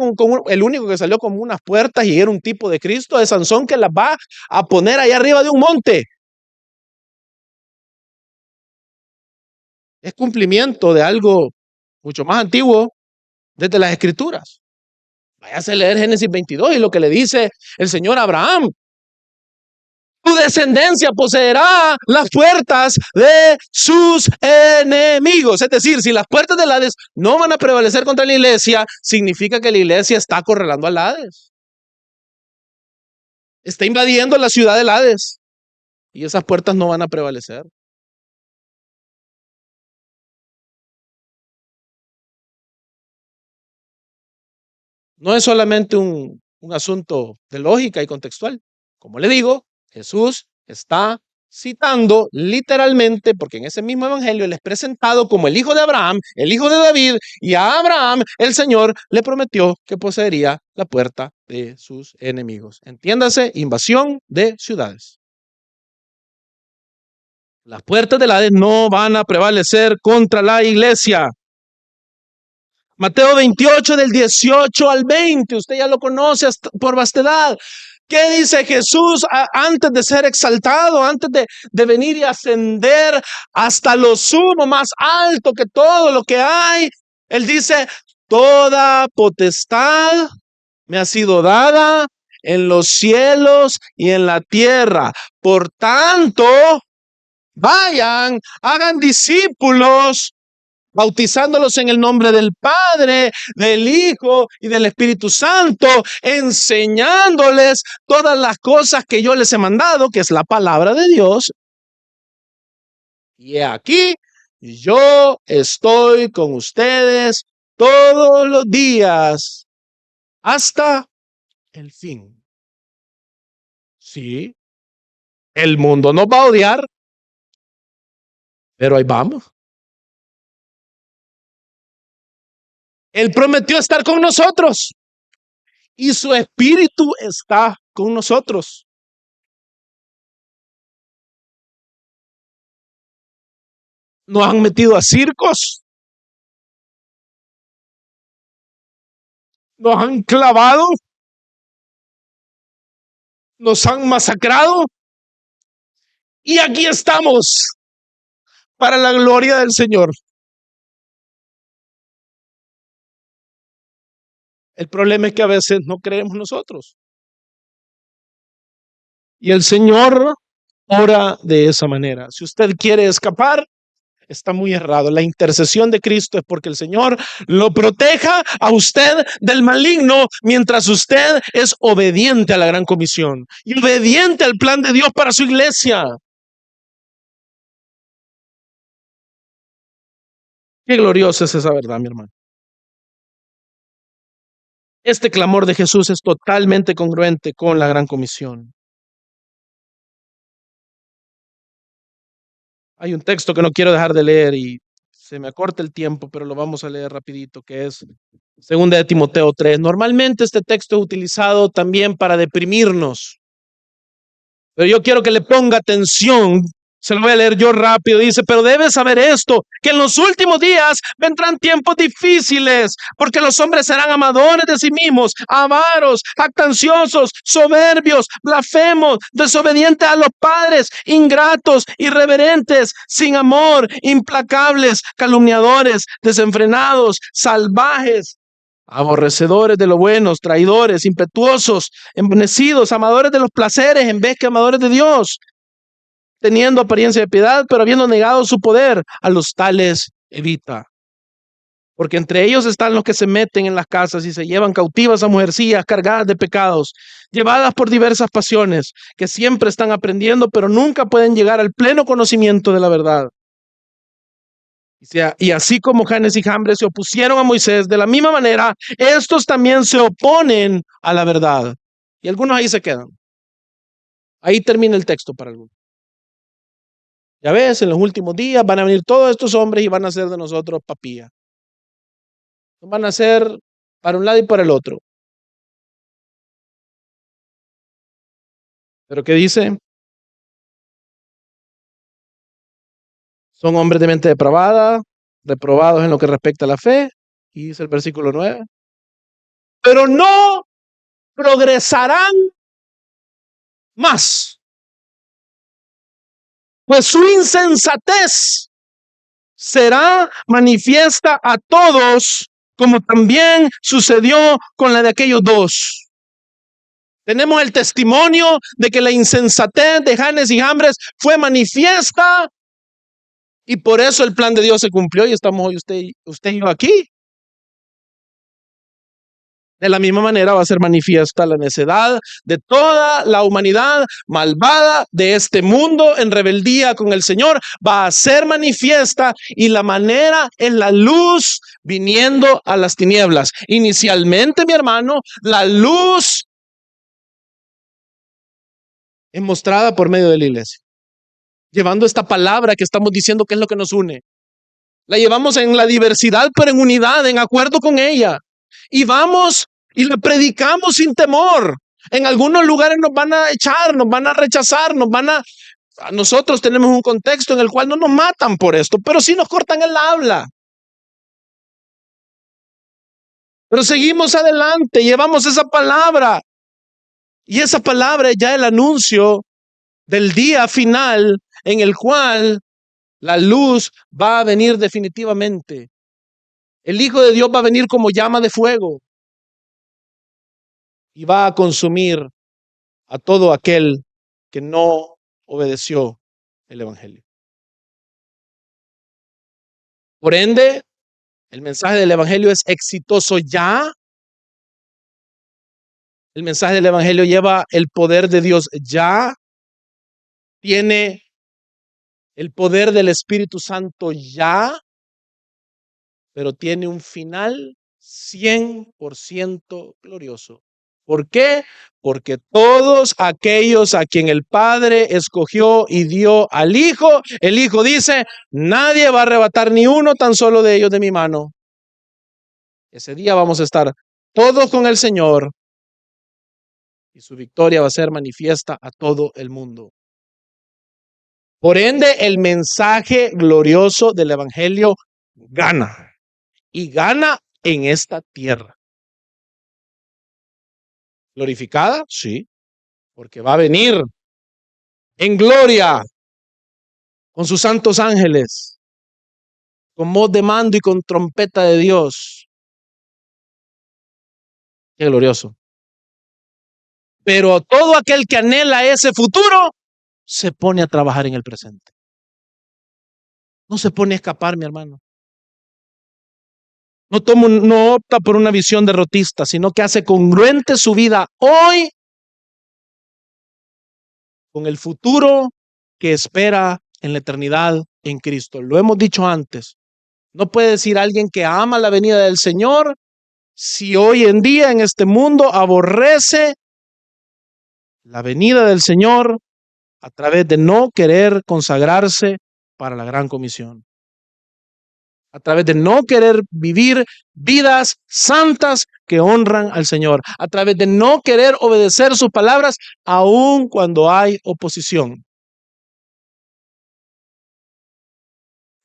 el único que salió con unas puertas y era un tipo de Cristo, de Sansón, que las va a poner allá arriba de un monte. Es cumplimiento de algo mucho más antiguo desde las Escrituras. Váyase a leer Génesis 22 y lo que le dice el Señor a Abraham. Tu descendencia poseerá las puertas de sus enemigos. Es decir, si las puertas del Hades no van a prevalecer contra la iglesia, significa que la iglesia está acorralando al Hades. Está invadiendo la ciudad del Hades. Y esas puertas no van a prevalecer. No es solamente un asunto de lógica y contextual. Como le digo, Jesús está citando literalmente, porque en ese mismo evangelio él es presentado como el hijo de Abraham, el hijo de David, y a Abraham el Señor le prometió que poseería la puerta de sus enemigos. Entiéndase, invasión de ciudades. Las puertas del Hades no van a prevalecer contra la iglesia. Mateo 28 del 18 al 20, usted ya lo conoce por vastedad. ¿Qué dice Jesús antes de ser exaltado, antes de venir y ascender hasta lo sumo, más alto que todo lo que hay? Él dice, toda potestad me ha sido dada en los cielos y en la tierra. Por tanto, vayan, hagan discípulos bautizándolos en el nombre del Padre, del Hijo y del Espíritu Santo, enseñándoles todas las cosas que yo les he mandado, que es la palabra de Dios. Y aquí yo estoy con ustedes todos los días hasta el fin. Sí, el mundo nos va a odiar, pero ahí vamos. Él prometió estar con nosotros y su espíritu está con nosotros. Nos han metido a circos, nos han clavado, nos han masacrado y aquí estamos para la gloria del Señor. El problema es que a veces no creemos nosotros. Y el Señor ora de esa manera. Si usted quiere escapar, está muy errado. La intercesión de Cristo es porque el Señor lo proteja a usted del maligno mientras usted es obediente a la gran comisión y obediente al plan de Dios para su iglesia. Qué gloriosa es esa verdad, mi hermano. Este clamor de Jesús es totalmente congruente con la gran comisión. Hay un texto que no quiero dejar de leer y se me acorta el tiempo, pero lo vamos a leer rapidito, que es 2 de Timoteo 3. Normalmente este texto es utilizado también para deprimirnos, pero yo quiero que le ponga atención. Se lo voy a leer yo rápido. Dice, pero debes saber esto, que en los últimos días vendrán tiempos difíciles, porque los hombres serán amadores de sí mismos, avaros, jactanciosos, soberbios, blasfemos, desobedientes a los padres, ingratos, irreverentes, sin amor, implacables, calumniadores, desenfrenados, salvajes, aborrecedores de lo bueno, traidores, impetuosos, envanecidos, amadores de los placeres en vez que amadores de Dios, teniendo apariencia de piedad, pero habiendo negado su poder, a los tales evita. Porque entre ellos están los que se meten en las casas y se llevan cautivas a mujercillas cargadas de pecados, llevadas por diversas pasiones, que siempre están aprendiendo, pero nunca pueden llegar al pleno conocimiento de la verdad. Y así como Janes y Jambres se opusieron a Moisés, de la misma manera, estos también se oponen a la verdad. Y algunos ahí se quedan. Ahí termina el texto para algunos. Ya ves, en los últimos días van a venir todos estos hombres y van a hacer de nosotros papilla. Van a hacer para un lado y para el otro. ¿Pero qué dice? Son hombres de mente depravada, reprobados en lo que respecta a la fe. Y dice el versículo 9. Pero no progresarán más, pues su insensatez será manifiesta a todos, como también sucedió con la de aquellos dos. Tenemos el testimonio de que la insensatez de Janes y Jambres fue manifiesta y por eso el plan de Dios se cumplió y estamos hoy usted y yo aquí. De la misma manera va a ser manifiesta la necedad de toda la humanidad malvada de este mundo en rebeldía con el Señor. Va a ser manifiesta y la manera es la luz viniendo a las tinieblas. Inicialmente, mi hermano, la luz es mostrada por medio de la iglesia, llevando esta palabra que estamos diciendo que es lo que nos une. La llevamos en la diversidad, pero en unidad, en acuerdo con ella. Y vamos y la predicamos sin temor. En algunos lugares nos van a echar, nos van a rechazar, nosotros tenemos un contexto en el cual no nos matan por esto, pero sí nos cortan el habla. Pero seguimos adelante, llevamos esa palabra. Y esa palabra es ya el anuncio del día final en el cual la luz va a venir definitivamente. El Hijo de Dios va a venir como llama de fuego y va a consumir a todo aquel que no obedeció el Evangelio. Por ende, el mensaje del evangelio es exitoso ya. El mensaje del evangelio lleva el poder de Dios ya. Tiene el poder del Espíritu Santo ya, pero tiene un final 100% glorioso. ¿Por qué? Porque todos aquellos a quien el Padre escogió y dio al Hijo, el Hijo dice, nadie va a arrebatar ni uno tan solo de ellos de mi mano. Ese día vamos a estar todos con el Señor y su victoria va a ser manifiesta a todo el mundo. Por ende, el mensaje glorioso del Evangelio gana. Y gana en esta tierra. ¿Glorificada? Sí, porque va a venir en gloria con sus santos ángeles, con voz de mando y con trompeta de Dios. Qué glorioso. Pero todo aquel que anhela ese futuro se pone a trabajar en el presente. No se pone a escapar, mi hermano. No opta por una visión derrotista, sino que hace congruente su vida hoy con el futuro que espera en la eternidad en Cristo. Lo hemos dicho antes. No puede decir alguien que ama la venida del Señor si hoy en día en este mundo aborrece la venida del Señor a través de no querer consagrarse para la gran comisión. A través de no querer vivir vidas santas que honran al Señor. A través de no querer obedecer sus palabras aun cuando hay oposición.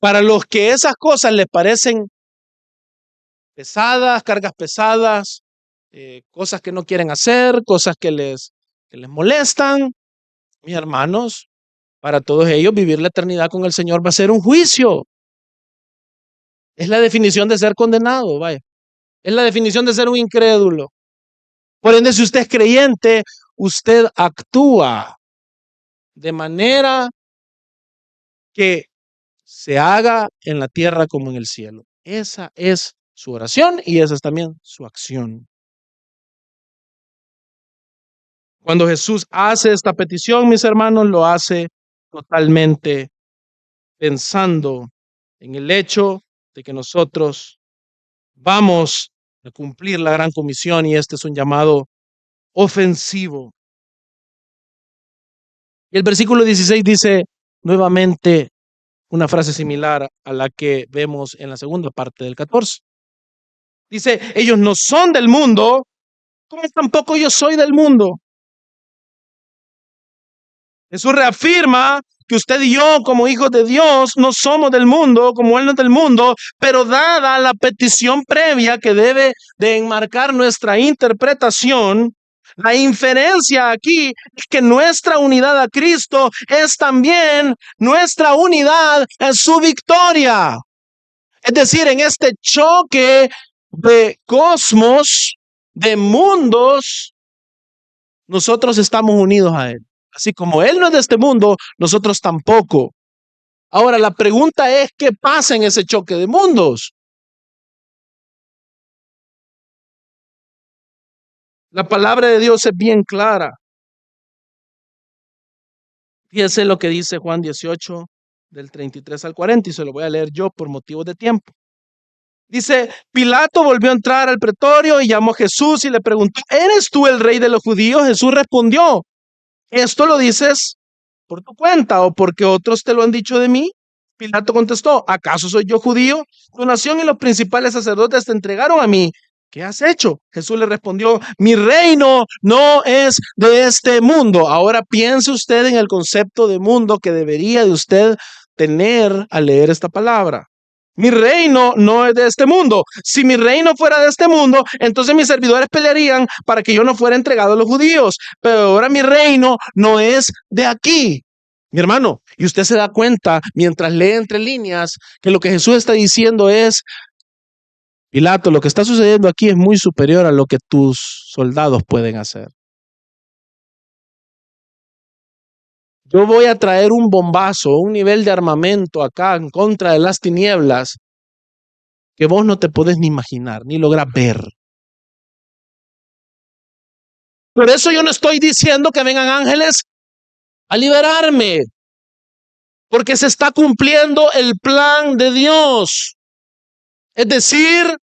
Para los que esas cosas les parecen pesadas, cargas pesadas, cosas que no quieren hacer, cosas que les molestan, mis hermanos, para todos ellos vivir la eternidad con el Señor va a ser un juicio. Es la definición de ser condenado, vaya. Es la definición de ser un incrédulo. Por ende, si usted es creyente, usted actúa de manera que se haga en la tierra como en el cielo. Esa es su oración y esa es también su acción. Cuando Jesús hace esta petición, mis hermanos, lo hace totalmente pensando en el hecho de que nosotros vamos a cumplir la gran comisión y este es un llamado ofensivo. Y el versículo 16 dice nuevamente una frase similar a la que vemos en la segunda parte del 14. Dice, ellos no son del mundo, como tampoco yo soy del mundo. Jesús reafirma que usted y yo, como hijos de Dios, no somos del mundo, como Él no es del mundo, pero dada la petición previa que debe de enmarcar nuestra interpretación, la inferencia aquí es que nuestra unidad a Cristo es también nuestra unidad en su victoria. Es decir, en este choque de cosmos, de mundos, nosotros estamos unidos a Él. Así como Él no es de este mundo, nosotros tampoco. Ahora, la pregunta es, ¿qué pasa en ese choque de mundos? La palabra de Dios es bien clara. Fíjese lo que dice Juan 18, del 33 al 40, y se lo voy a leer yo por motivos de tiempo. Dice, Pilato volvió a entrar al pretorio y llamó a Jesús y le preguntó, ¿eres tú el rey de los judíos? Jesús respondió, ¿esto lo dices por tu cuenta o porque otros te lo han dicho de mí? Pilato contestó, ¿acaso soy yo judío? Tu nación y los principales sacerdotes te entregaron a mí. ¿Qué has hecho? Jesús le respondió, mi reino no es de este mundo. Ahora piense usted en el concepto de mundo que debería de usted tener al leer esta palabra. Mi reino no es de este mundo. Si mi reino fuera de este mundo, entonces mis servidores pelearían para que yo no fuera entregado a los judíos. Pero ahora mi reino no es de aquí. Mi hermano, y usted se da cuenta mientras lee entre líneas que lo que Jesús está diciendo es, Pilato, lo que está sucediendo aquí es muy superior a lo que tus soldados pueden hacer. Yo voy a traer un bombazo, un nivel de armamento acá en contra de las tinieblas que vos no te podés ni imaginar, ni lograr ver. Por eso yo no estoy diciendo que vengan ángeles a liberarme, porque se está cumpliendo el plan de Dios. Es decir,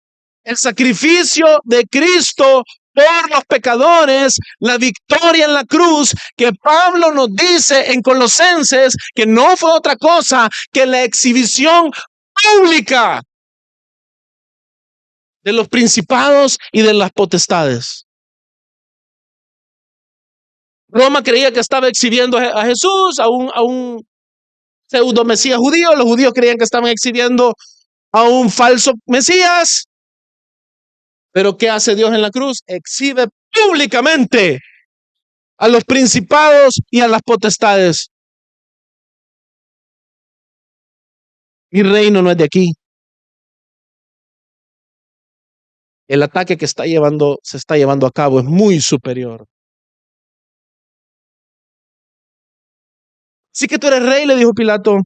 el sacrificio de Cristo por los pecadores, la victoria en la cruz, que Pablo nos dice en Colosenses que no fue otra cosa que la exhibición pública de los principados y de las potestades. Roma creía que estaba exhibiendo a Jesús, a un pseudo mesías judío. Los judíos creían que estaban exhibiendo a un falso mesías. Pero ¿qué hace Dios en la cruz? Exhibe públicamente a los principados y a las potestades. Mi reino no es de aquí. El ataque que se está llevando a cabo es muy superior. Sí que tú eres rey, le dijo Pilato.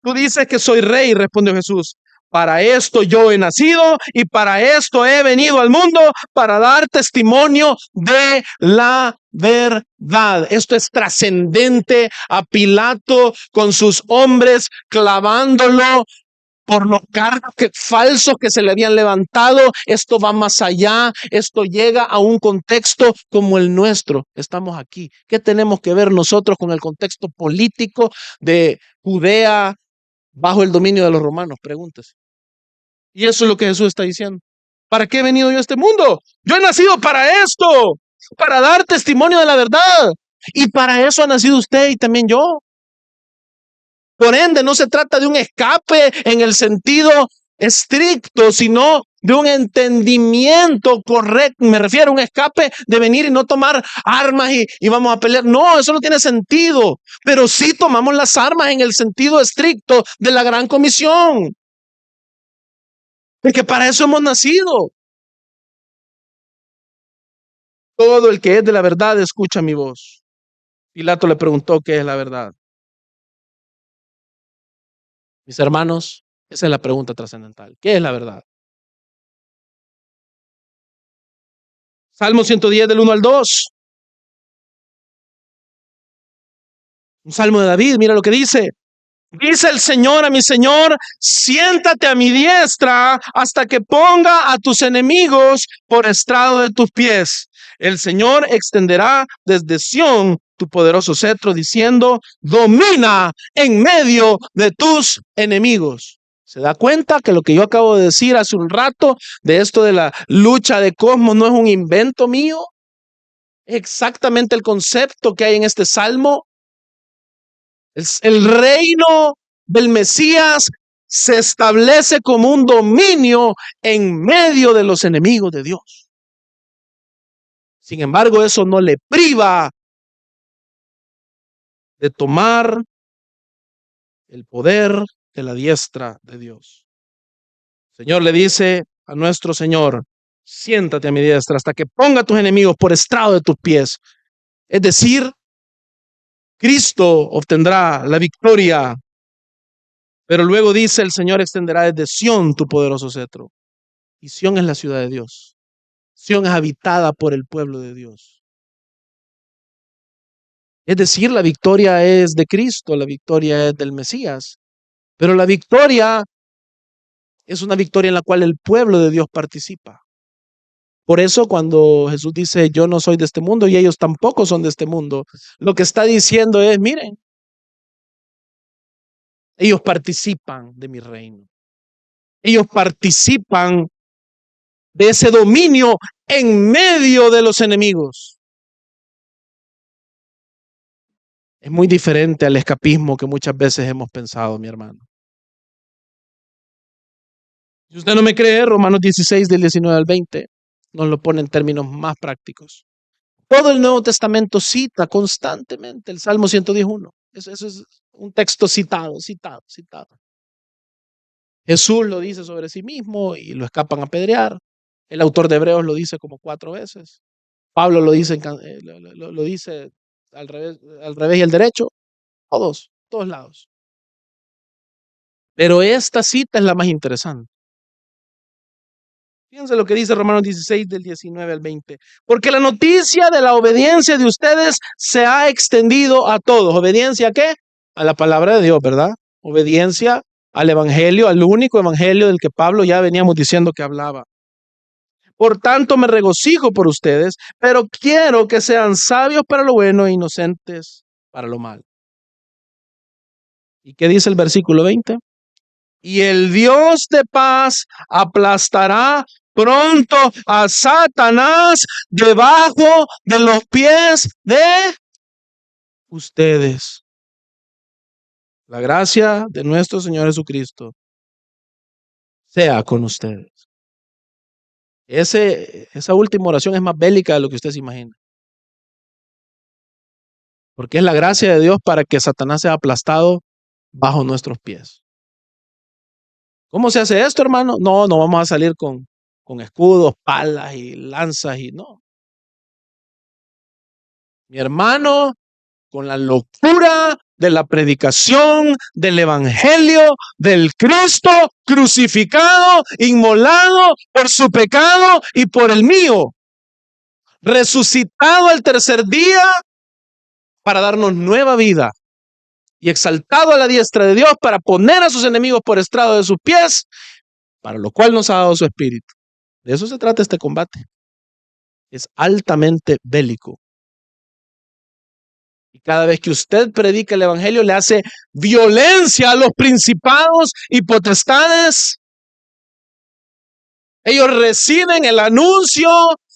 Tú dices que soy rey, respondió Jesús. Para esto yo he nacido y para esto he venido al mundo, para dar testimonio de la verdad. Esto es trascendente a Pilato con sus hombres clavándolo por los cargos falsos que se le habían levantado. Esto va más allá, esto llega a un contexto como el nuestro. Estamos aquí. ¿Qué tenemos que ver nosotros con el contexto político de Judea bajo el dominio de los romanos? Pregúntese. Y eso es lo que Jesús está diciendo. ¿Para qué he venido yo a este mundo? Yo he nacido para esto, para dar testimonio de la verdad. Y para eso ha nacido usted y también yo. Por ende, no se trata de un escape en el sentido estricto, sino de un entendimiento correcto. Me refiero a un escape de venir y no tomar armas y vamos a pelear. No, eso no tiene sentido. Pero sí tomamos las armas en el sentido estricto de la gran comisión. Porque para eso hemos nacido. Todo el que es de la verdad escucha mi voz. Pilato le preguntó qué es la verdad. Mis hermanos, esa es la pregunta trascendental. ¿Qué es la verdad? Salmo 110 del 1 al 2. Un salmo de David, mira lo que dice. Dice el Señor a mi Señor, siéntate a mi diestra hasta que ponga a tus enemigos por estrado de tus pies. El Señor extenderá desde Sión tu poderoso cetro diciendo, domina en medio de tus enemigos. ¿Se da cuenta que lo que yo acabo de decir hace un rato de esto de la lucha de cosmos no es un invento mío? Exactamente el concepto que hay en este salmo. El reino del Mesías se establece como un dominio en medio de los enemigos de Dios. Sin embargo, eso no le priva de tomar el poder de la diestra de Dios. El Señor le dice a nuestro Señor, siéntate a mi diestra hasta que ponga a tus enemigos por estrado de tus pies. Es decir, Cristo obtendrá la victoria. Pero luego dice el Señor extenderá desde Sión tu poderoso cetro. Y Sión es la ciudad de Dios. Sión es habitada por el pueblo de Dios. Es decir, la victoria es de Cristo, la victoria es del Mesías. Pero la victoria es una victoria en la cual el pueblo de Dios participa. Por eso cuando Jesús dice, yo no soy de este mundo y ellos tampoco son de este mundo, lo que está diciendo es, miren, ellos participan de mi reino. Ellos participan de ese dominio en medio de los enemigos. Es muy diferente al escapismo que muchas veces hemos pensado, mi hermano. Si usted no me cree, Romanos 16 del 19 al 20 nos lo pone en términos más prácticos. Todo el Nuevo Testamento cita constantemente el Salmo 111. Eso es un texto citado. Jesús lo dice sobre sí mismo y lo escapan a apedrear. El autor de Hebreos lo dice como 4 veces. Pablo lo dice, lo dice al revés y al derecho. Todos lados. Pero esta cita es la más interesante. Fíjense lo que dice Romanos 16 del 19 al 20. Porque la noticia de la obediencia de ustedes se ha extendido a todos. ¿Obediencia a qué? A la palabra de Dios, ¿verdad? Obediencia al evangelio, al único evangelio del que Pablo ya veníamos diciendo que hablaba. Por tanto, me regocijo por ustedes, pero quiero que sean sabios para lo bueno e inocentes para lo malo. ¿Y qué dice el versículo 20? Y el Dios de paz aplastará pronto a Satanás debajo de los pies de ustedes. La gracia de nuestro Señor Jesucristo sea con ustedes. Esa última oración es más bélica de lo que usted se imagina. Porque es la gracia de Dios para que Satanás sea aplastado bajo nuestros pies. ¿Cómo se hace esto, hermano? No vamos a salir con escudos, palas y lanzas y no. Mi hermano, con la locura de la predicación del evangelio del Cristo crucificado, inmolado por su pecado y por el mío, resucitado al tercer día para darnos nueva vida y exaltado a la diestra de Dios para poner a sus enemigos por estrado de sus pies, para lo cual nos ha dado su espíritu. De eso se trata este combate. Es altamente bélico. Y cada vez que usted predica el evangelio, le hace violencia a los principados y potestades. Ellos reciben el anuncio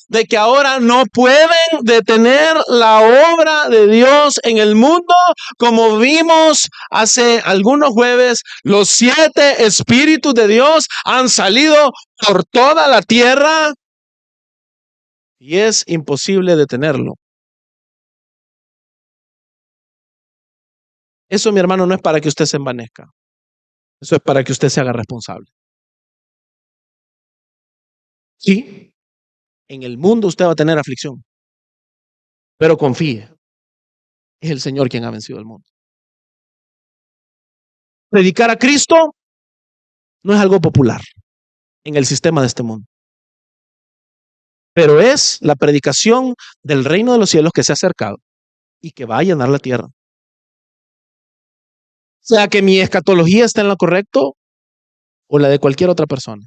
de que ahora no pueden detener la obra de Dios en el mundo, como vimos hace algunos jueves. Los 7 espíritus de Dios han salido por toda la tierra y es imposible detenerlo. Eso, mi hermano, no es para que usted se envanezca. Eso es para que usted se haga responsable. Sí, en el mundo usted va a tener aflicción, pero confíe, es el Señor quien ha vencido el mundo. Predicar a Cristo no es algo popular en el sistema de este mundo, pero es la predicación del reino de los cielos que se ha acercado y que va a llenar la tierra. O sea que mi escatología está en lo correcto o la de cualquier otra persona.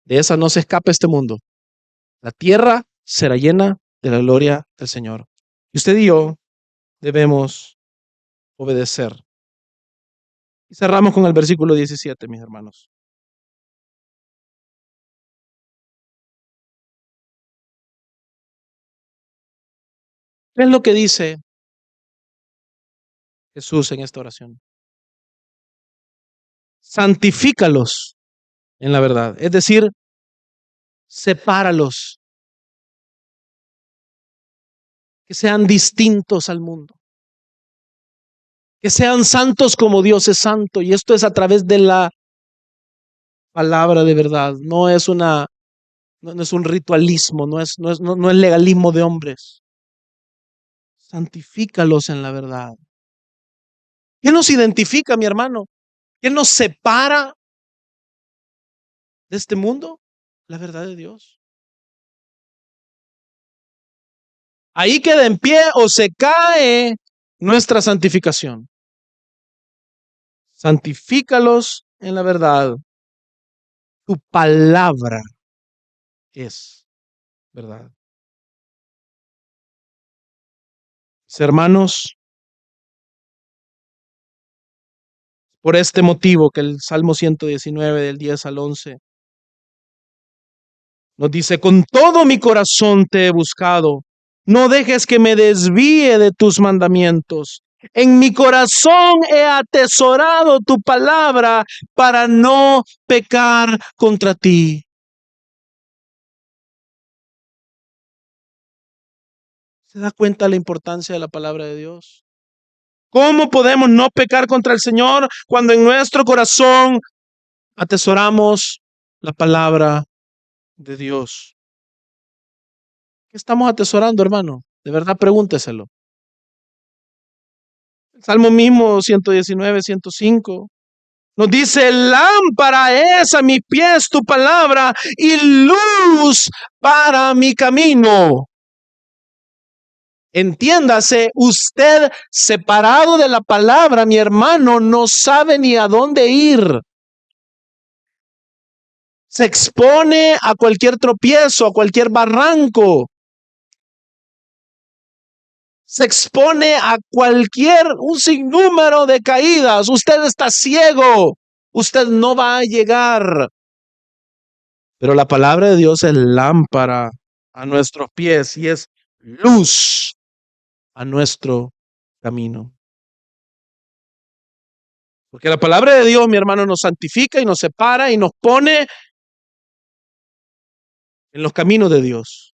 De esa no se escapa este mundo. La tierra será llena de la gloria del Señor. Y usted y yo debemos obedecer. Y cerramos con el versículo 17, mis hermanos. ¿Qué es lo que dice Jesús en esta oración? Santifícalos en la verdad. Es decir, sepáralos, que sean distintos al mundo, que sean santos como Dios es santo. Y esto es a través de la palabra de verdad. No es un ritualismo, no es legalismo de hombres. Santifícalos en la verdad. ¿Qué nos identifica, mi hermano? ¿Qué nos separa de este mundo? La verdad de Dios. Ahí queda en pie o se cae nuestra santificación. Santifícalos en la verdad. Tu palabra es verdad. Mis hermanos, por este motivo que el Salmo 119 del 10 al 11 nos dice: con todo mi corazón te he buscado, no dejes que me desvíe de tus mandamientos. En mi corazón he atesorado tu palabra para no pecar contra ti. ¿Se da cuenta la importancia de la palabra de Dios? ¿Cómo podemos no pecar contra el Señor cuando en nuestro corazón atesoramos la palabra de Dios? ¿Qué estamos atesorando, hermano? De verdad, pregúnteselo. El Salmo mismo, 119, 105. Nos dice, lámpara es a mis pies tu palabra y luz para mi camino. Entiéndase, usted separado de la palabra, mi hermano, no sabe ni a dónde ir. Se expone a cualquier tropiezo, a cualquier barranco. Se expone a un sinnúmero de caídas. Usted está ciego. Usted no va a llegar. Pero la palabra de Dios es lámpara a nuestros pies y es luz a nuestro camino. Porque la palabra de Dios, mi hermano, nos santifica y nos separa y nos pone en los caminos de Dios.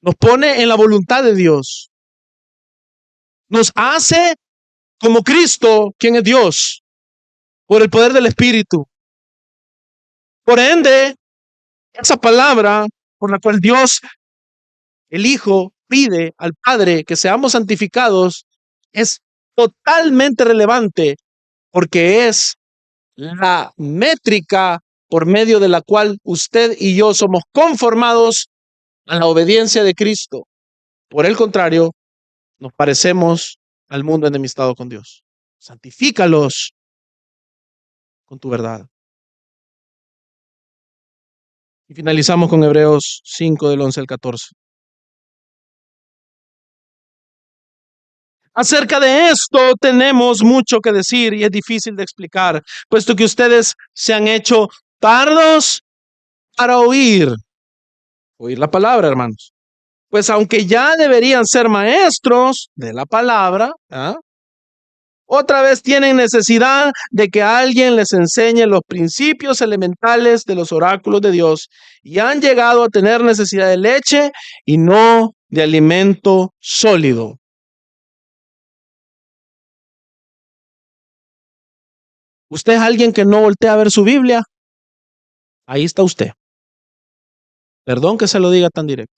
Nos pone en la voluntad de Dios. Nos hace como Cristo, quien es Dios, por el poder del Espíritu. Por ende, esa palabra por la cual Dios, el Hijo, pide al Padre que seamos santificados, es totalmente relevante porque es la métrica por medio de la cual usted y yo somos conformados a la obediencia de Cristo. Por el contrario, nos parecemos al mundo enemistado con Dios. Santifícalos con tu verdad. Y finalizamos con Hebreos 5 del 11 al 14. Acerca de esto tenemos mucho que decir y es difícil de explicar, puesto que ustedes se han hecho tardos para oír la palabra, hermanos. Pues aunque ya deberían ser maestros de la palabra, otra vez tienen necesidad de que alguien les enseñe los principios elementales de los oráculos de Dios y han llegado a tener necesidad de leche y no de alimento sólido. ¿Usted es alguien que no voltea a ver su Biblia? Ahí está usted. Perdón que se lo diga tan directo.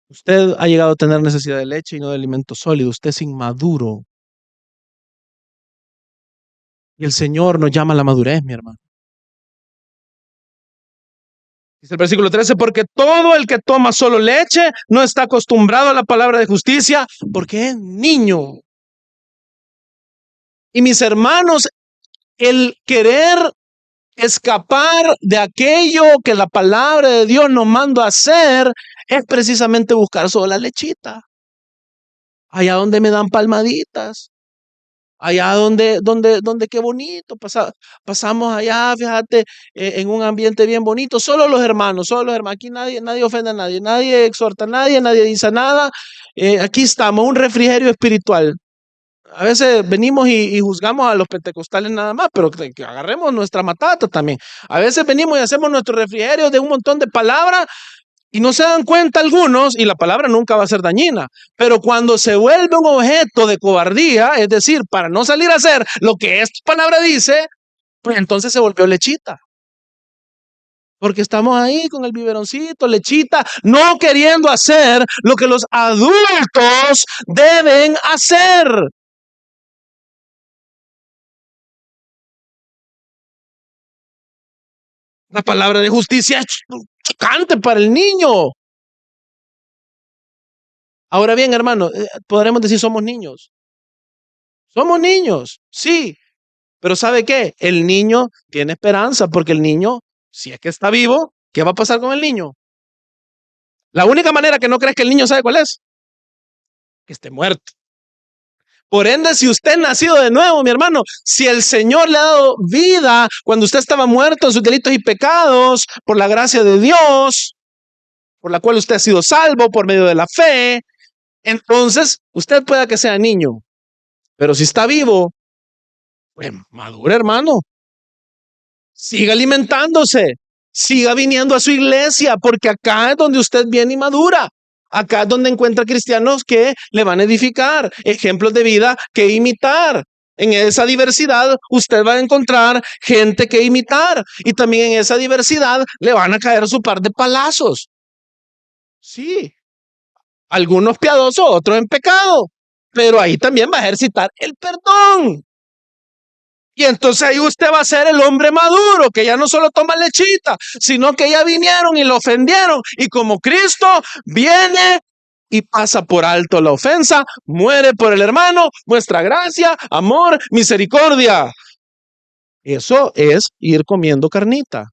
Usted ha llegado a tener necesidad de leche y no de alimento sólido. Usted es inmaduro. Y el Señor nos llama a la madurez, mi hermano. Dice el versículo 13, porque todo el que toma solo leche no está acostumbrado a la palabra de justicia porque es niño. Y mis hermanos, el querer escapar de aquello que la palabra de Dios nos manda a hacer es precisamente buscar solo la lechita. Allá donde me dan palmaditas. Allá donde qué bonito. Pasamos allá, fíjate, en un ambiente bien bonito. Solo los hermanos. Aquí nadie ofende a nadie. Nadie exhorta a nadie. Nadie dice nada. Aquí estamos, un refrigerio espiritual. A veces venimos y juzgamos a los pentecostales nada más, pero que agarremos nuestra matata también. A veces venimos y hacemos nuestro refrigerio de un montón de palabras y no se dan cuenta algunos, y la palabra nunca va a ser dañina, pero cuando se vuelve un objeto de cobardía, es decir, para no salir a hacer lo que esta palabra dice, pues entonces se volvió lechita. Porque estamos ahí con el biberoncito, lechita, no queriendo hacer lo que los adultos deben hacer. La palabra de justicia es chocante para el niño. Ahora bien, hermano, podremos decir somos niños. Somos niños, sí. Pero ¿sabe qué? El niño tiene esperanza porque el niño, si es que está vivo, ¿qué va a pasar con el niño? La única manera que no crees que el niño sabe cuál es, que esté muerto. Por ende, si usted ha nacido de nuevo, mi hermano, si el Señor le ha dado vida cuando usted estaba muerto en sus delitos y pecados, por la gracia de Dios, por la cual usted ha sido salvo por medio de la fe, entonces usted pueda que sea niño, pero si está vivo, pues madure, hermano. Siga alimentándose, siga viniendo a su iglesia, porque acá es donde usted viene y madura. Acá es donde encuentra cristianos que le van a edificar, ejemplos de vida que imitar. En esa diversidad usted va a encontrar gente que imitar y también en esa diversidad le van a caer su par de palazos. Sí, algunos piadosos, otros en pecado, pero ahí también va a ejercitar el perdón. Y entonces ahí usted va a ser el hombre maduro, que ya no solo toma lechita, sino que ya vinieron y lo ofendieron. Y como Cristo viene y pasa por alto la ofensa, muere por el hermano, muestra gracia, amor, misericordia. Eso es ir comiendo carnita.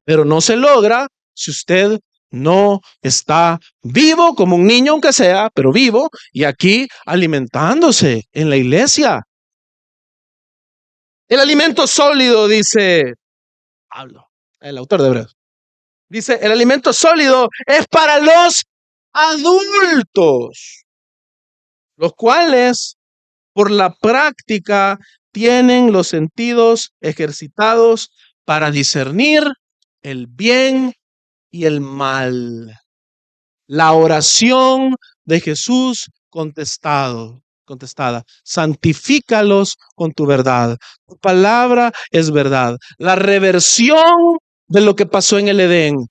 Pero no se logra si usted no está vivo, como un niño aunque sea, pero vivo, y aquí alimentándose en la iglesia. El alimento sólido, dice Pablo, el autor de Hebreos. Dice, el alimento sólido es para los adultos, los cuales por la práctica tienen los sentidos ejercitados para discernir el bien y el mal. La oración de Jesús contestada, santifícalos con tu verdad. Tu palabra es verdad. La reversión de lo que pasó en el Edén.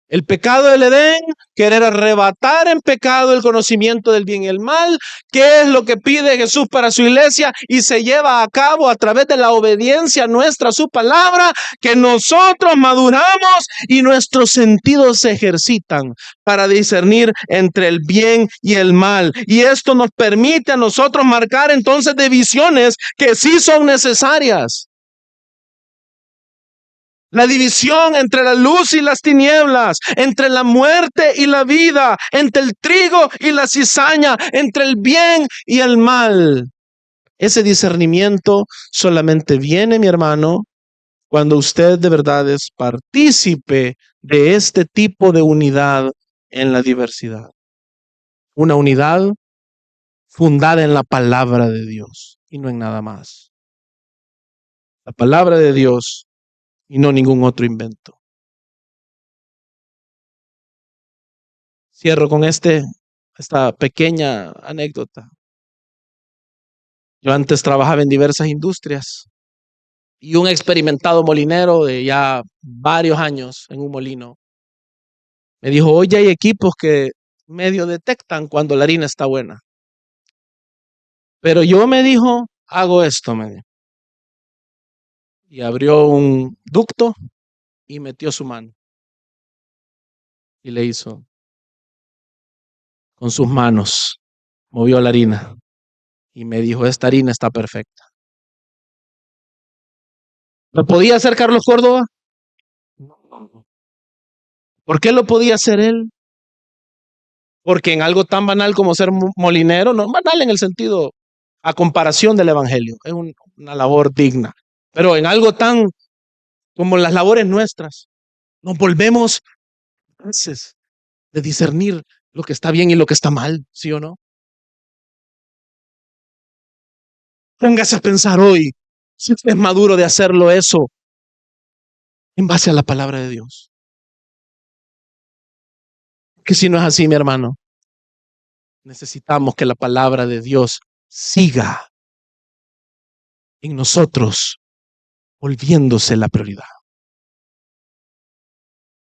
El pecado del Edén, querer arrebatar en pecado el conocimiento del bien y el mal. ¿Qué es lo que pide Jesús para su iglesia? Y se lleva a cabo a través de la obediencia nuestra a su palabra, que nosotros maduramos y nuestros sentidos se ejercitan para discernir entre el bien y el mal. Y esto nos permite a nosotros marcar entonces divisiones que sí son necesarias. La división entre la luz y las tinieblas, entre la muerte y la vida, entre el trigo y la cizaña, entre el bien y el mal. Ese discernimiento solamente viene, mi hermano, cuando usted de verdad es partícipe de este tipo de unidad en la diversidad. Una unidad fundada en la palabra de Dios y no en nada más. La palabra de Dios y no ningún otro invento. Cierro con esta pequeña anécdota. Yo antes trabajaba en diversas industrias y un experimentado molinero de ya varios años en un molino me dijo, oye, hay equipos que medio detectan cuando la harina está buena. Pero yo, me dijo, hago esto, me dijo. Y abrió un ducto y metió su mano. Y le hizo con sus manos, movió la harina y me dijo, esta harina está perfecta. ¿Lo podía hacer Carlos Córdoba? No. ¿Por qué lo podía hacer él? Porque en algo tan banal como ser molinero, no banal en el sentido, a comparación del evangelio, es una labor digna. Pero en algo tan como las labores nuestras, nos volvemos capaces de discernir lo que está bien y lo que está mal, ¿sí o no? Póngase a pensar hoy, si usted es maduro de hacerlo eso, en base a la palabra de Dios. Que si no es así, mi hermano, necesitamos que la palabra de Dios siga en nosotros, volviéndose la prioridad.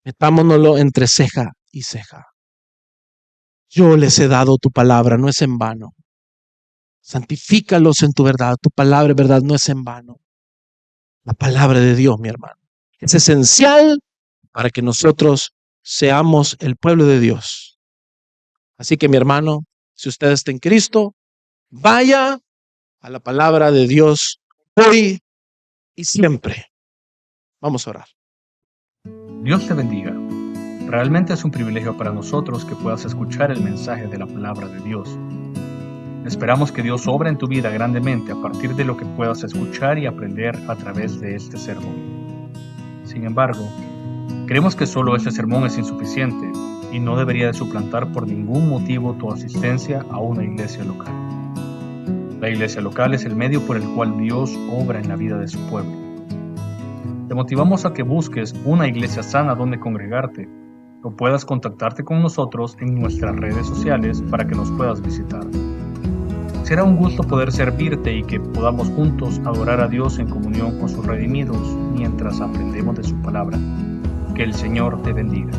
Metámonoslo entre ceja y ceja. Yo les he dado tu palabra, no es en vano. Santifícalos en tu verdad. Tu palabra, verdad, no es en vano. La palabra de Dios, mi hermano, es esencial para que nosotros seamos el pueblo de Dios. Así que, mi hermano, si usted está en Cristo, vaya a la palabra de Dios hoy y siempre. Vamos a orar. Dios te bendiga. Realmente es un privilegio para nosotros que puedas escuchar el mensaje de la palabra de Dios. Esperamos que Dios obra en tu vida grandemente a partir de lo que puedas escuchar y aprender a través de este sermón. Sin embargo, creemos que solo este sermón es insuficiente y no debería de suplantar por ningún motivo tu asistencia a una iglesia local. La iglesia local es el medio por el cual Dios obra en la vida de su pueblo. Te motivamos a que busques una iglesia sana donde congregarte o puedas contactarte con nosotros en nuestras redes sociales para que nos puedas visitar. Será un gusto poder servirte y que podamos juntos adorar a Dios en comunión con sus redimidos mientras aprendemos de su palabra. Que el Señor te bendiga.